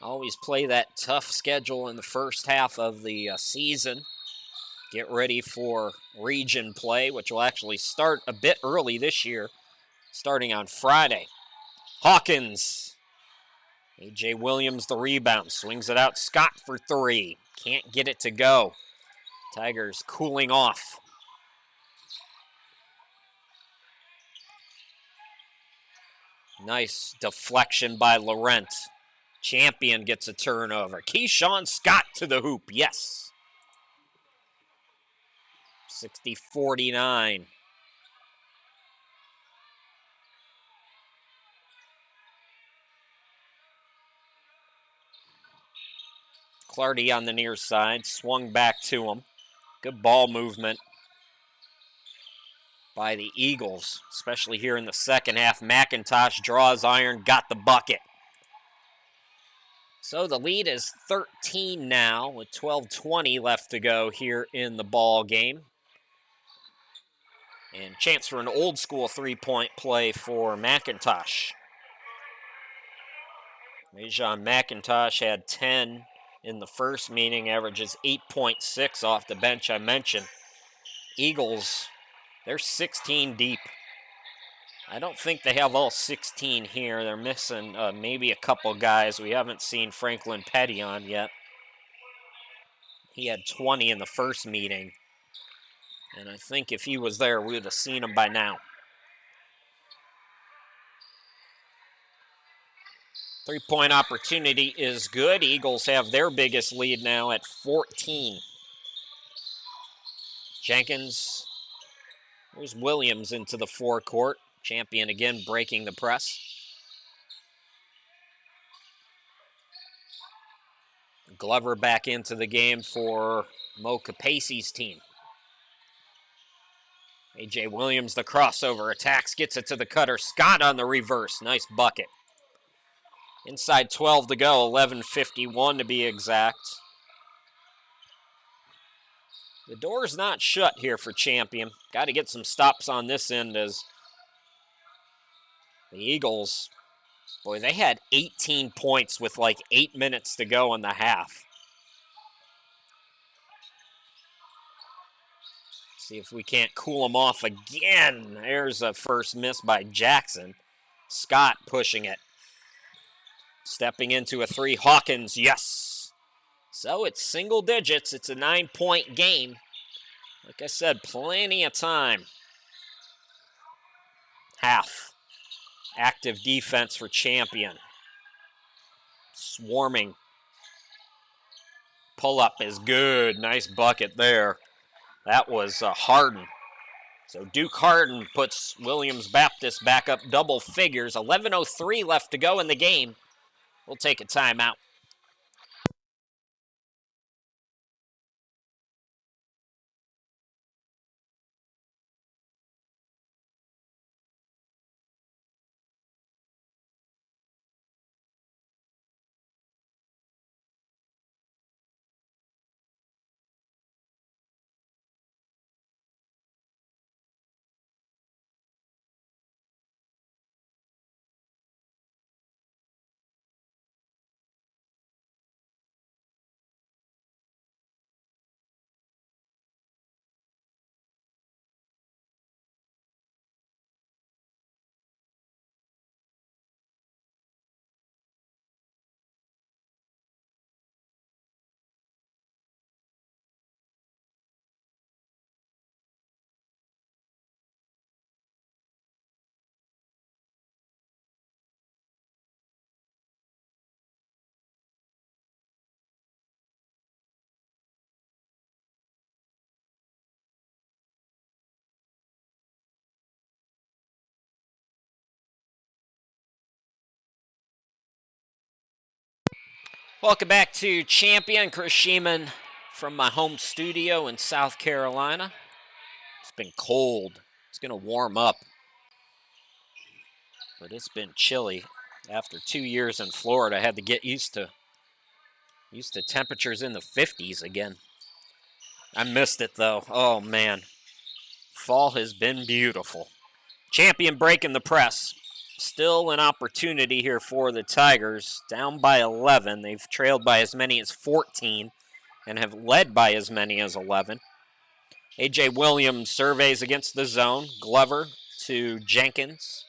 Always play that tough schedule in the first half of the season. Get ready for region play, which will actually start a bit early this year, starting on Friday. Hawkins. A.J. Williams the rebound. Swings it out. Scott for three. Can't get it to go. Tigers cooling off. Nice deflection by Laurent. Champion gets a turnover. Keyshawn Scott to the hoop. Yes. 60-49. Clardy on the near side. Swung back to him. Good ball movement by the Eagles, especially here in the second half. McIntosh draws iron, got the bucket. So the lead is 13 now with 12:20 left to go here in the ball game. And chance for an old school three-point play for McIntosh. Majon McIntosh had 10 in the first meeting, averages 8.6 off the bench I mentioned. Eagles, they're 16 deep. I don't think they have all 16 here. They're missing maybe a couple guys. We haven't seen Franklin Petty on yet. He had 20 in the first meeting. And I think if he was there, we would have seen him by now. Three-point opportunity is good. Eagles have their biggest lead now at 14. Jenkins, there's Williams into the forecourt. Champion again breaking the press. Glover back into the game for Mo Capacey's team. A.J. Williams, the crossover, attacks, gets it to the cutter. Scott on the reverse, nice bucket. Inside 12 to go, 11:51 to be exact. The door's not shut here for Champion. Got to get some stops on this end as the Eagles, boy, they had 18 points with like 8 minutes to go in the half. See if we can't cool them off again. There's a first miss by Jackson. Scott pushing it. Stepping into a three. Hawkins, yes. So it's single digits. It's a 9-point game. Like I said, plenty of time. Half. Active defense for Champion. Swarming. Pull-up is good. Nice bucket there. That was Harden. So Duke Harden puts Williams Baptist back up double figures. 11:03 left to go in the game. We'll take a timeout. Welcome back to Champion. Chris Sheeman from my home studio in South Carolina. It's been cold. It's going to warm up. But it's been chilly. After 2 years in Florida, I had to get used to temperatures in the 50s again. I missed it, though. Oh, man. Fall has been beautiful. Champion breaking the press. Still an opportunity here for the Tigers. Down by 11. They've trailed by as many as 14 and have led by as many as 11. A.J. Williams surveys against the zone. Glover to Jenkins.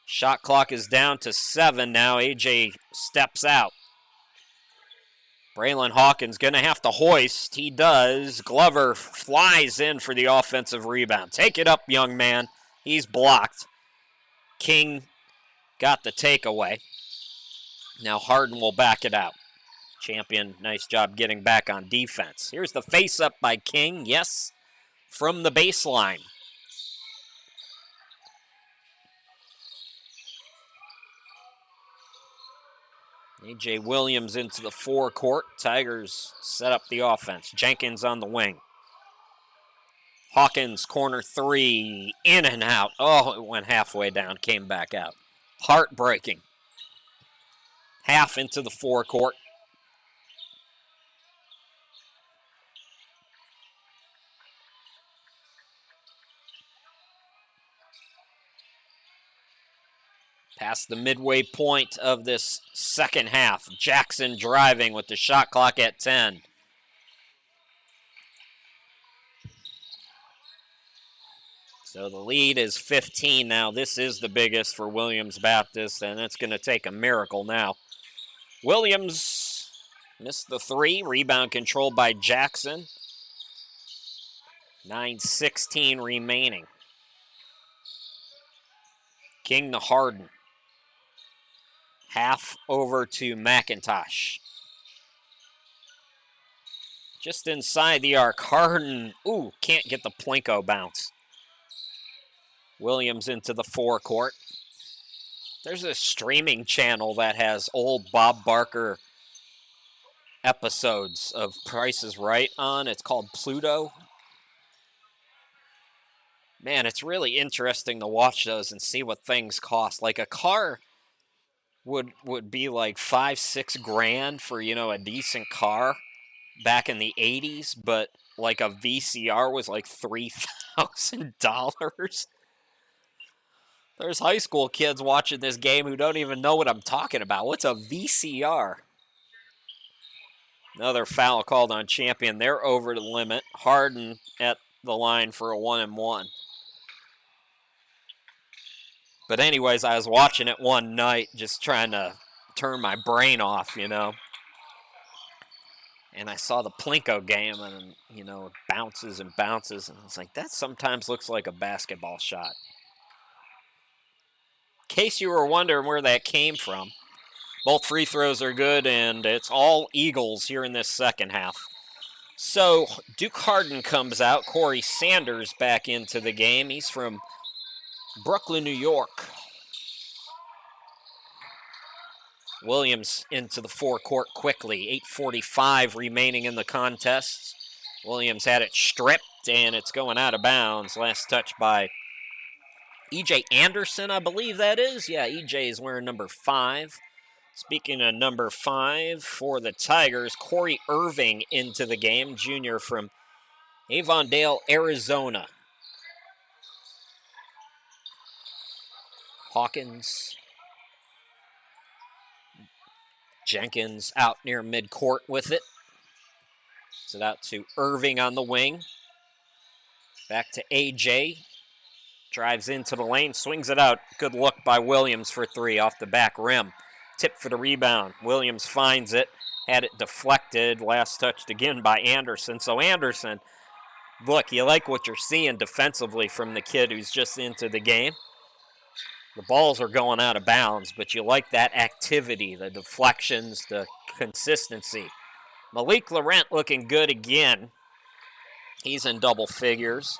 Shot clock is down to 7 now. A.J. steps out. Braylon Hawkins going to have to hoist. He does. Glover flies in for the offensive rebound. Take it up, young man. He's blocked. King got the takeaway. Now Harden will back it out. Champion, nice job getting back on defense. Here's the face-up by King. Yes, from the baseline. A.J. Williams into the forecourt. Tigers set up the offense. Jenkins on the wing. Hawkins, corner three, in and out. Oh, it went halfway down, came back out. Heartbreaking. Half into the forecourt. Past the midway point of this second half. Jackson driving with the shot clock at 10. So the lead is 15 now. This is the biggest for Williams Baptist, and it's going to take a miracle now. Williams missed the three. Rebound controlled by Jackson. 9:16 remaining. King to Harden. Half over to McIntosh. Just inside the arc, Harden, ooh, can't get the Plinko bounce. Williams into the forecourt. There's a streaming channel that has old Bob Barker episodes of Price is Right on. It's called Pluto. Man, it's really interesting to watch those and see what things cost. Like a car would be like $5-6 grand for, you know, a decent car back in the 80s, but like a VCR was like $3,000. There's high school kids watching this game who don't even know what I'm talking about. What's a VCR? Another foul called on Champion. They're over the limit. Harden at the line for a 1-and-1. But anyways, I was watching it one night just trying to turn my brain off, you know. And I saw the Plinko game and, you know, it bounces and bounces. And I was like, that sometimes looks like a basketball shot. In case you were wondering where that came from, both free throws are good, and it's all Eagles here in this second half. So Duke Harden comes out. Corey Sanders back into the game. He's from Brooklyn, New York. Williams into the forecourt quickly. 8:45 remaining in the contest. Williams had it stripped, and it's going out of bounds. Last touch by E.J. Anderson, I believe that is. Yeah, E.J. is wearing number 5. Speaking of number 5 for the Tigers, Corey Irving into the game, junior from Avondale, Arizona. Hawkins. Jenkins out near midcourt with it. It's it out to Irving on the wing. Back to AJ. Drives into the lane, swings it out. Good look by Williams for 3 off the back rim. Tip for the rebound. Williams finds it. Had it deflected. Last touched again by Anderson. So Anderson, look, you like what you're seeing defensively from the kid who's just into the game. The balls are going out of bounds, but you like that activity, the deflections, the consistency. Malik Laurent looking good again. He's in double figures.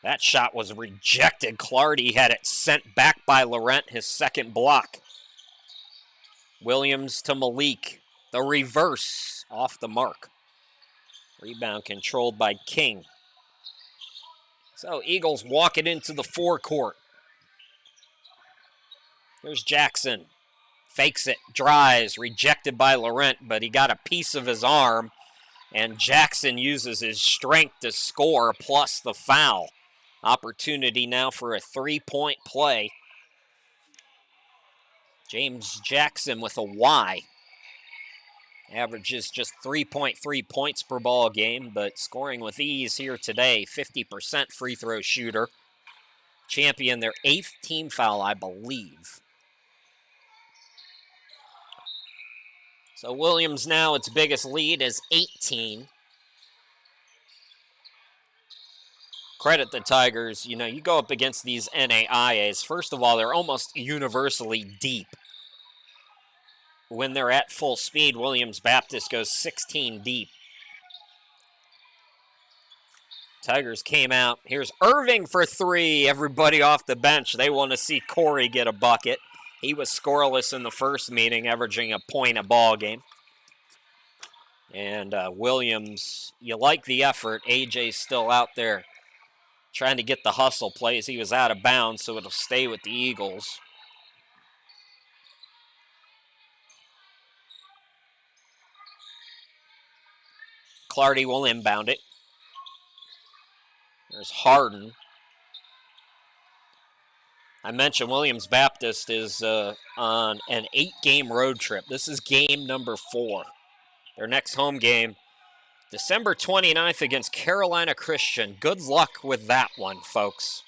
That shot was rejected. Clardy had it sent back by Laurent, his second block. Williams to Malik. The reverse off the mark. Rebound controlled by King. So Eagles walk it into the forecourt. Here's Jackson. Fakes it, drives, rejected by Laurent, but he got a piece of his arm, and Jackson uses his strength to score, plus the foul. Opportunity now for a 3-point play. James Jackson with a Y. Averages just 3.3 points per ball game, but scoring with ease here today. 50% free throw shooter. Champion, their 8th team foul, I believe. So Williams now, its biggest lead is 18. Credit the Tigers. You know, you go up against these NAIAs. First of all, they're almost universally deep. When they're at full speed, Williams Baptist goes 16 deep. Tigers came out. Here's Irving for 3. Everybody off the bench. They want to see Corey get a bucket. He was scoreless in the first meeting, averaging a point a ball game. And Williams, you like the effort. AJ's still out there trying to get the hustle plays. He was out of bounds, so it'll stay with the Eagles. Clardy will inbound it. There's Harden. I mentioned Williams Baptist is on an 8-game road trip. This is game number 4. Their next home game, December 29th against Carolina Christian. Good luck with that one, folks.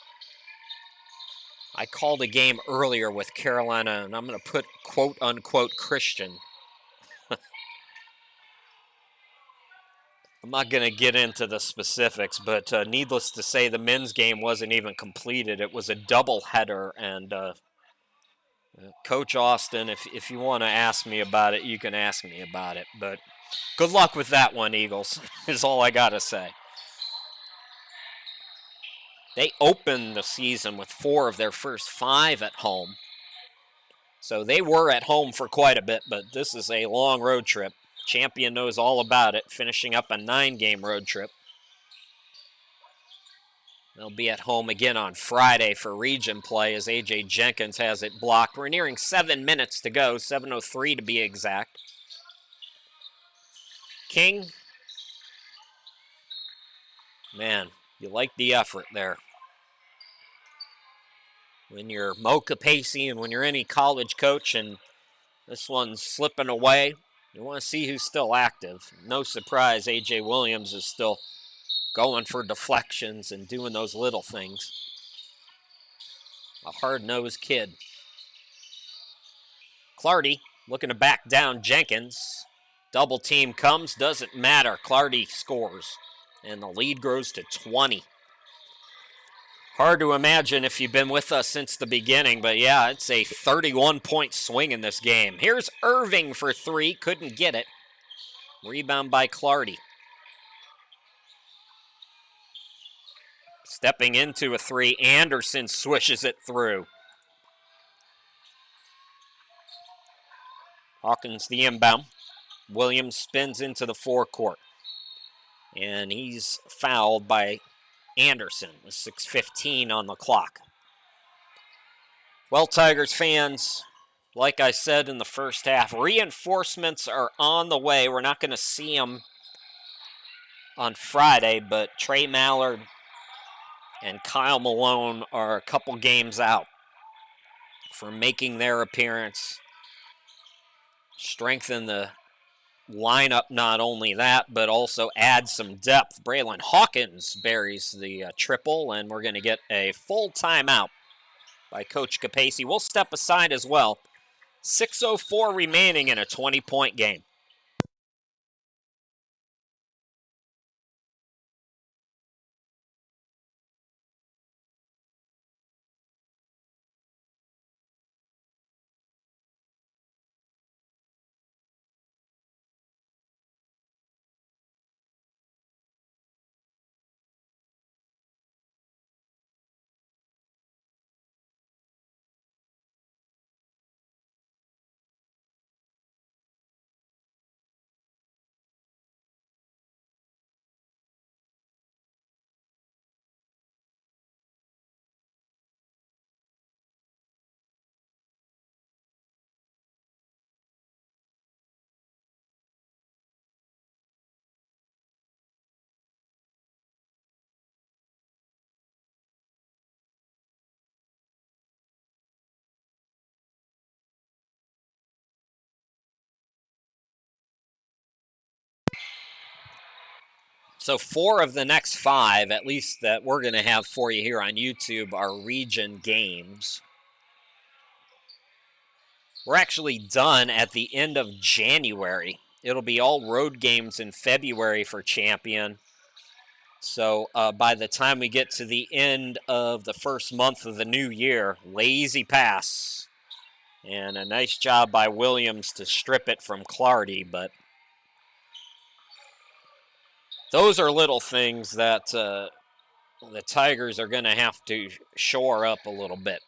I called a game earlier with Carolina, and I'm going to put quote-unquote Christian. I'm not going to get into the specifics, but needless to say, the men's game wasn't even completed. It was a doubleheader, and Coach Austin, if you want to ask me about it, you can ask me about it. But good luck with that one, Eagles, is all I got to say. They opened the season with 4 of their first 5 at home. So they were at home for quite a bit, but this is a long road trip. Champion knows all about it, finishing up a 9-game road trip. They'll be at home again on Friday for region play as A.J. Jenkins has it blocked. We're nearing 7 minutes to go, 7:03 to be exact. King, man, you like the effort there. When you're Mo Capacey and when you're any college coach and this one's slipping away, you want to see who's still active. No surprise, A.J. Williams is still going for deflections and doing those little things. A hard-nosed kid. Clardy looking to back down Jenkins. Double team comes, doesn't matter. Clardy scores, and the lead grows to 20. Hard to imagine if you've been with us since the beginning, but yeah, it's a 31-point swing in this game. Here's Irving for 3, couldn't get it. Rebound by Clardy. Stepping into a 3, Anderson swishes it through. Hawkins the inbound. Williams spins into the forecourt. And he's fouled by Anderson with 6:15 on the clock. Well, Tigers fans, like I said in the first half, reinforcements are on the way. We're not going to see them on Friday, but Trey Mallard and Kyle Malone are a couple games out from making their appearance. Strengthen the lineup, not only that, but also add some depth. Braylon Hawkins buries the triple, and we're going to get a full timeout by Coach Capacey. We'll step aside as well. 6:04 remaining in a 20-point game. So 4 of the next 5, at least that we're going to have for you here on YouTube, are region games. We're actually done at the end of January. It'll be all road games in February for Champion. So by the time we get to the end of the first month of the new year, lazy pass. And a nice job by Williams to strip it from Clardy, but those are little things that the Tigers are going to have to shore up a little bit.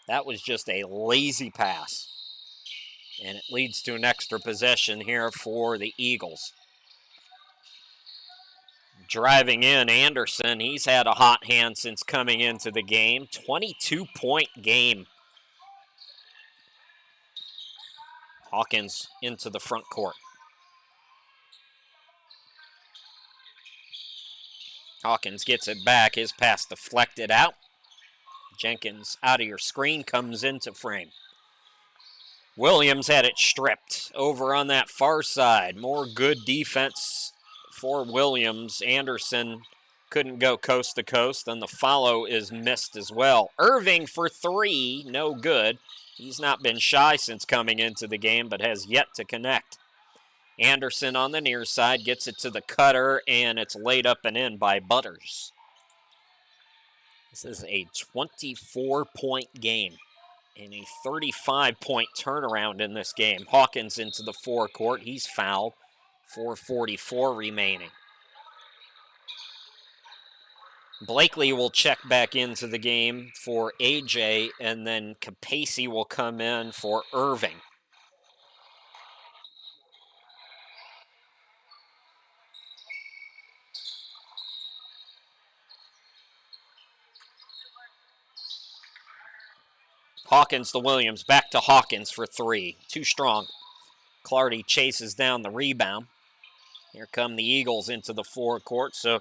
That was just a lazy pass. And it leads to an extra possession here for the Eagles. Driving in, Anderson, he's had a hot hand since coming into the game. 22-point game. Hawkins into the front court. Hawkins gets it back. His pass deflected out. Jenkins out of your screen comes into frame. Williams had it stripped over on that far side. More good defense for Williams. Anderson couldn't go coast to coast, and the follow is missed as well. Irving for 3, no good. He's not been shy since coming into the game, but has yet to connect. Anderson on the near side gets it to the cutter, and it's laid up and in by Butters. This is a 24-point game and a 35-point turnaround in this game. Hawkins into the forecourt. He's fouled. 4:44 remaining. Blakely will check back into the game for AJ, and then Capacey will come in for Irving. Hawkins to Williams, back to Hawkins for three. Too strong. Clardy chases down the rebound. Here come the Eagles into the forecourt, so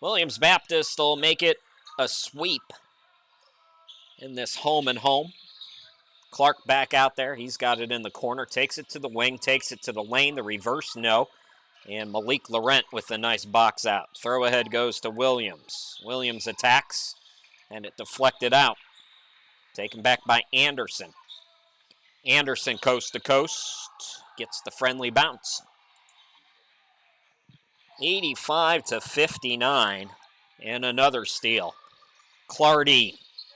Williams Baptist will make it a sweep in this home and home. Clark back out there. He's got it in the corner, takes it to the wing, takes it to the lane. The reverse, no. And Malik Laurent with a nice box out. Throw ahead goes to Williams. Williams attacks, and it deflected out. Taken back by Anderson. Anderson coast to coast. Gets the friendly bounce. 85-59. And another steal. Clardy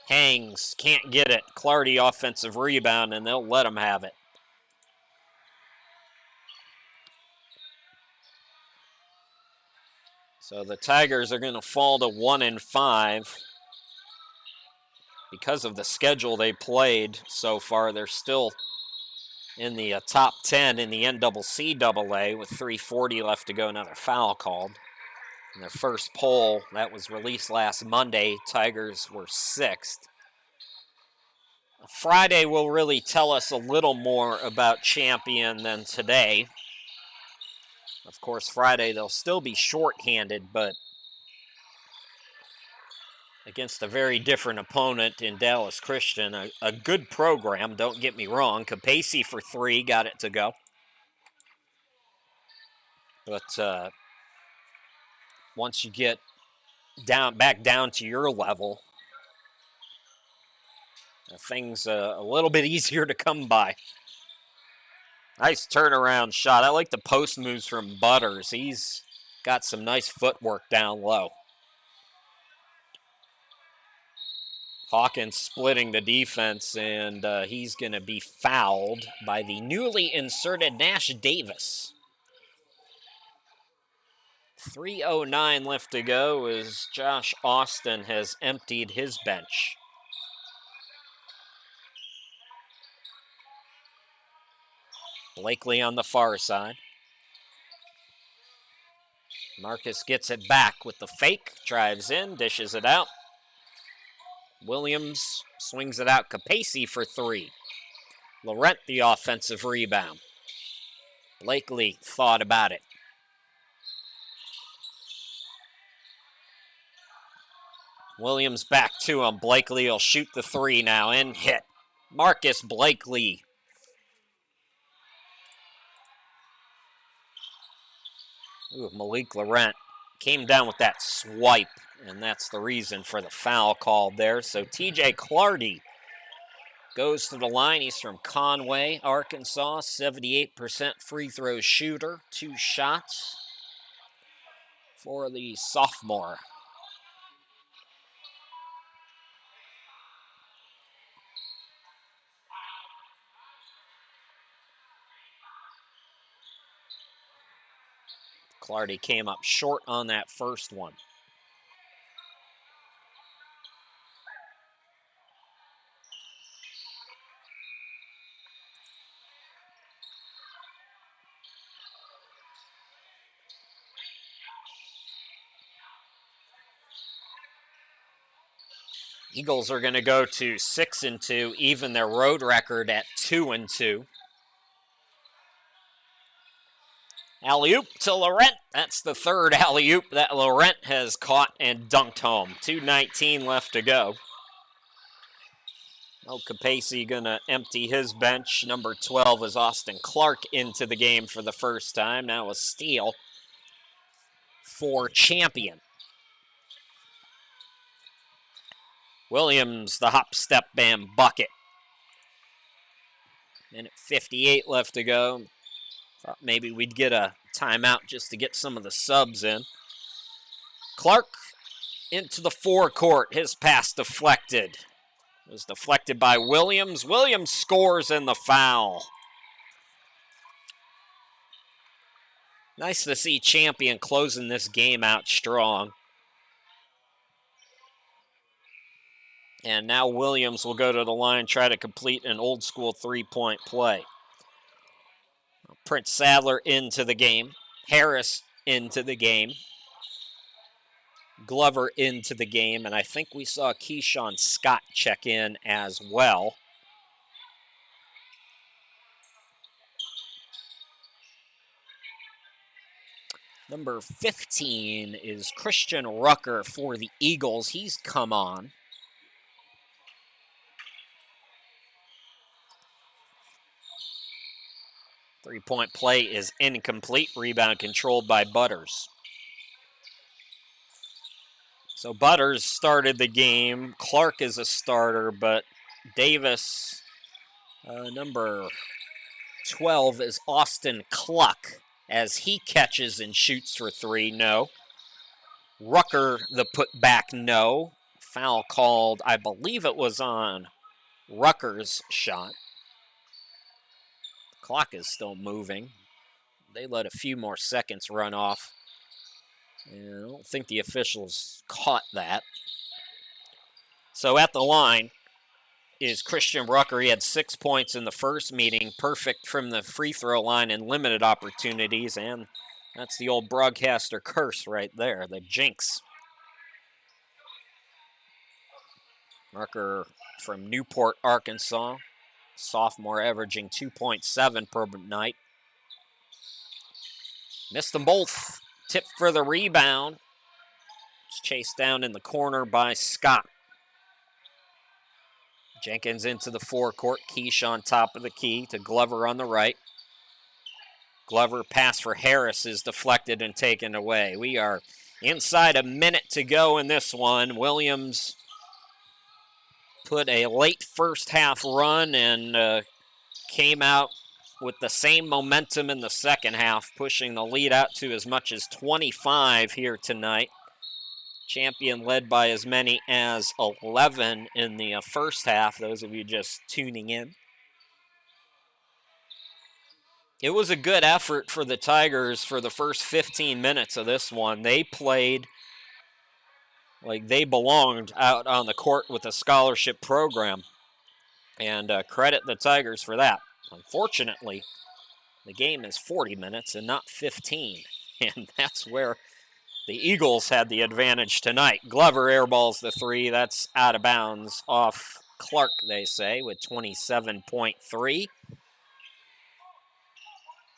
hangs, can't get it. Clardy offensive rebound, and they'll let him have it. So the Tigers are going to fall to 1-5. Because of the schedule they played so far, they're still in the top 10 in the NCCAA with 3:40 left to go. Another foul called. In their first poll that was released last Monday, Tigers were 6th. Friday will really tell us a little more about Champion than today. Of course, Friday they'll still be shorthanded, but against a very different opponent in Dallas Christian. A good program, don't get me wrong. Capacey for three, got it to go. But once you get back down to your level, things a little bit easier to come by. Nice turnaround shot. I like the post moves from Butters. He's got some nice footwork down low. Hawkins splitting the defense, and he's going to be fouled by the newly inserted Nash Davis. 3:09 left to go as Josh Austin has emptied his bench. Blakely on the far side. Marcus gets it back with the fake, drives in, dishes it out. Williams swings it out. Capacey for three. Laurent the offensive rebound. Blakely thought about it. Williams back to him. Blakely will shoot the three now and hit. Marcus Blakely. Ooh, Malik Laurent came down with that swipe, and that's the reason for the foul called there. So TJ Clardy goes to the line. He's from Conway, Arkansas, 78% free throw shooter, 2 shots for the sophomore. Clardy came up short on that first one. Eagles are going to go to 6-2, even their road record at 2-2. Alley-oop to Laurent. That's the third alley-oop that Laurent has caught and dunked home. 2:19 left to go. Oh, Capacey going to empty his bench. Number 12 is Austin Clark into the game for the first time. Now a steal for Champion. Williams, the hop, step, bam, bucket. Minute 58 left to go. Thought maybe we'd get a timeout just to get some of the subs in. Clark into the forecourt. His pass deflected. It was deflected by Williams. Williams scores in the foul. Nice to see Champion closing this game out strong. And now Williams will go to the line, try to complete an old school three-point play. Prince Sadler into the game. Harris into the game. Glover into the game. And I think we saw Keyshawn Scott check in as well. Number 15 is Christian Rucker for the Eagles. He's come on. Three-point play is incomplete. Rebound controlled by Butters. So Butters started the game. Clark is a starter, but Davis, number 12, is Austin Cluck, as he catches and shoots for three. No. Rucker, the putback, no. Foul called, I believe it was on Rucker's shot. The clock is still moving. They let a few more seconds run off. And I don't think the officials caught that. So at the line is Christian Rucker. He had 6 points in the first meeting, perfect from the free throw line and limited opportunities, and that's the old broadcaster curse right there, the jinx. Rucker from Newport, Arkansas, sophomore, averaging 2.7 per night. Missed them both. Tip for the rebound. It's chased down in the corner by Scott. Jenkins into the forecourt. Keyshawn top of the key to Glover on the right. Glover pass for Harris is deflected and taken away. We are inside a minute to go in this one. Williams put a late first half run and came out with the same momentum in the second half, pushing the lead out to as much as 25 here tonight. Champion led by as many as 11 in the first half, those of you just tuning in. It was a good effort for the Tigers for the first 15 minutes of this one. They played like they belonged out on the court with a scholarship program, and credit the Tigers for that. Unfortunately, the game is 40 minutes and not 15, and that's where the Eagles had the advantage tonight. Glover airballs the three. That's out of bounds off Clark, they say, with 27.3.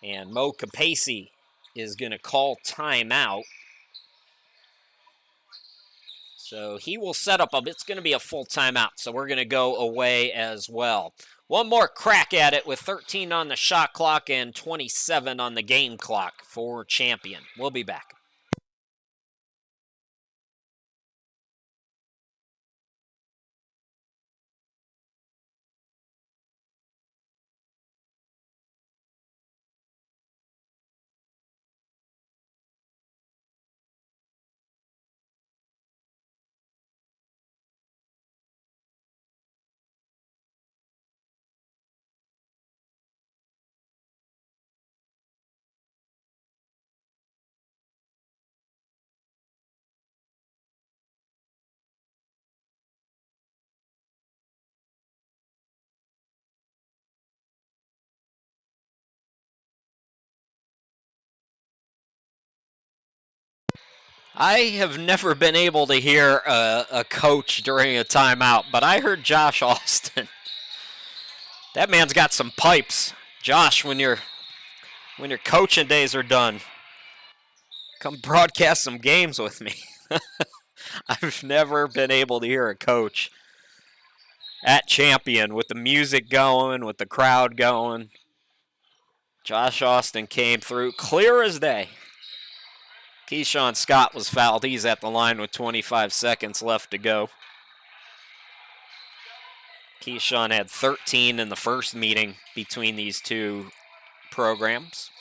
And Mo Capacey is going to call timeout. So he will set up it's going to be a full timeout, so we're going to go away as well. One more crack at it with 13 on the shot clock and 27 on the game clock for Champion. We'll be back. I have never been able to hear a coach during a timeout, but I heard Josh Austin. That man's got some pipes. Josh, when your coaching days are done, come broadcast some games with me. I've never been able to hear a coach at Champion with the music going, with the crowd going. Josh Austin came through clear as day. Keyshawn Scott was fouled. He's at the line with 25 seconds left to go. Keyshawn had 13 in the first meeting between these two programs.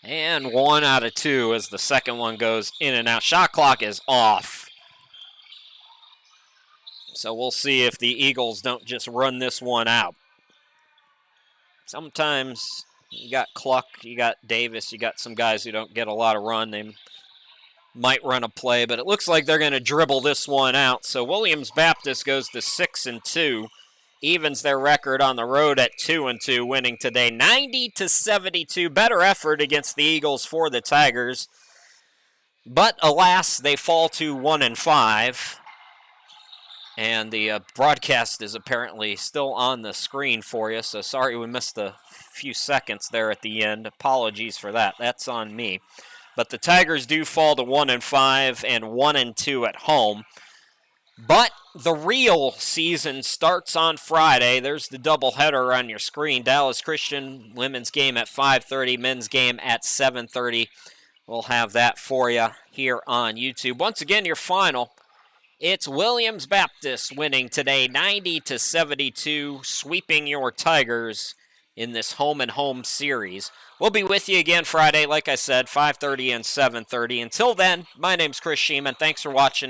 And 1 out of 2 as the second one goes in and out. Shot clock is off. So we'll see if the Eagles don't just run this one out. Sometimes you got Cluck, you got Davis, you got some guys who don't get a lot of run. They might run a play, but it looks like they're going to dribble this one out. So Williams Baptist goes to 6-2, evens their record on the road at 2-2, winning today 90-72. Better effort against the Eagles for the Tigers, but alas, they fall to 1-5. And the broadcast is apparently still on the screen for you, so sorry we missed a few seconds there at the end. Apologies for that. That's on me. But the Tigers do fall to 1-5 and 1-2 at home. But the real season starts on Friday. There's the doubleheader on your screen. Dallas Christian women's game at 5:30, men's game at 7:30. We'll have that for you here on YouTube. Once again, your final. It's Williams Baptist winning today 90-72, sweeping your Tigers in this home-and-home series. We'll be with you again Friday, like I said, 5:30 and 7:30. Until then, my name's Chris Sheeman. Thanks for watching.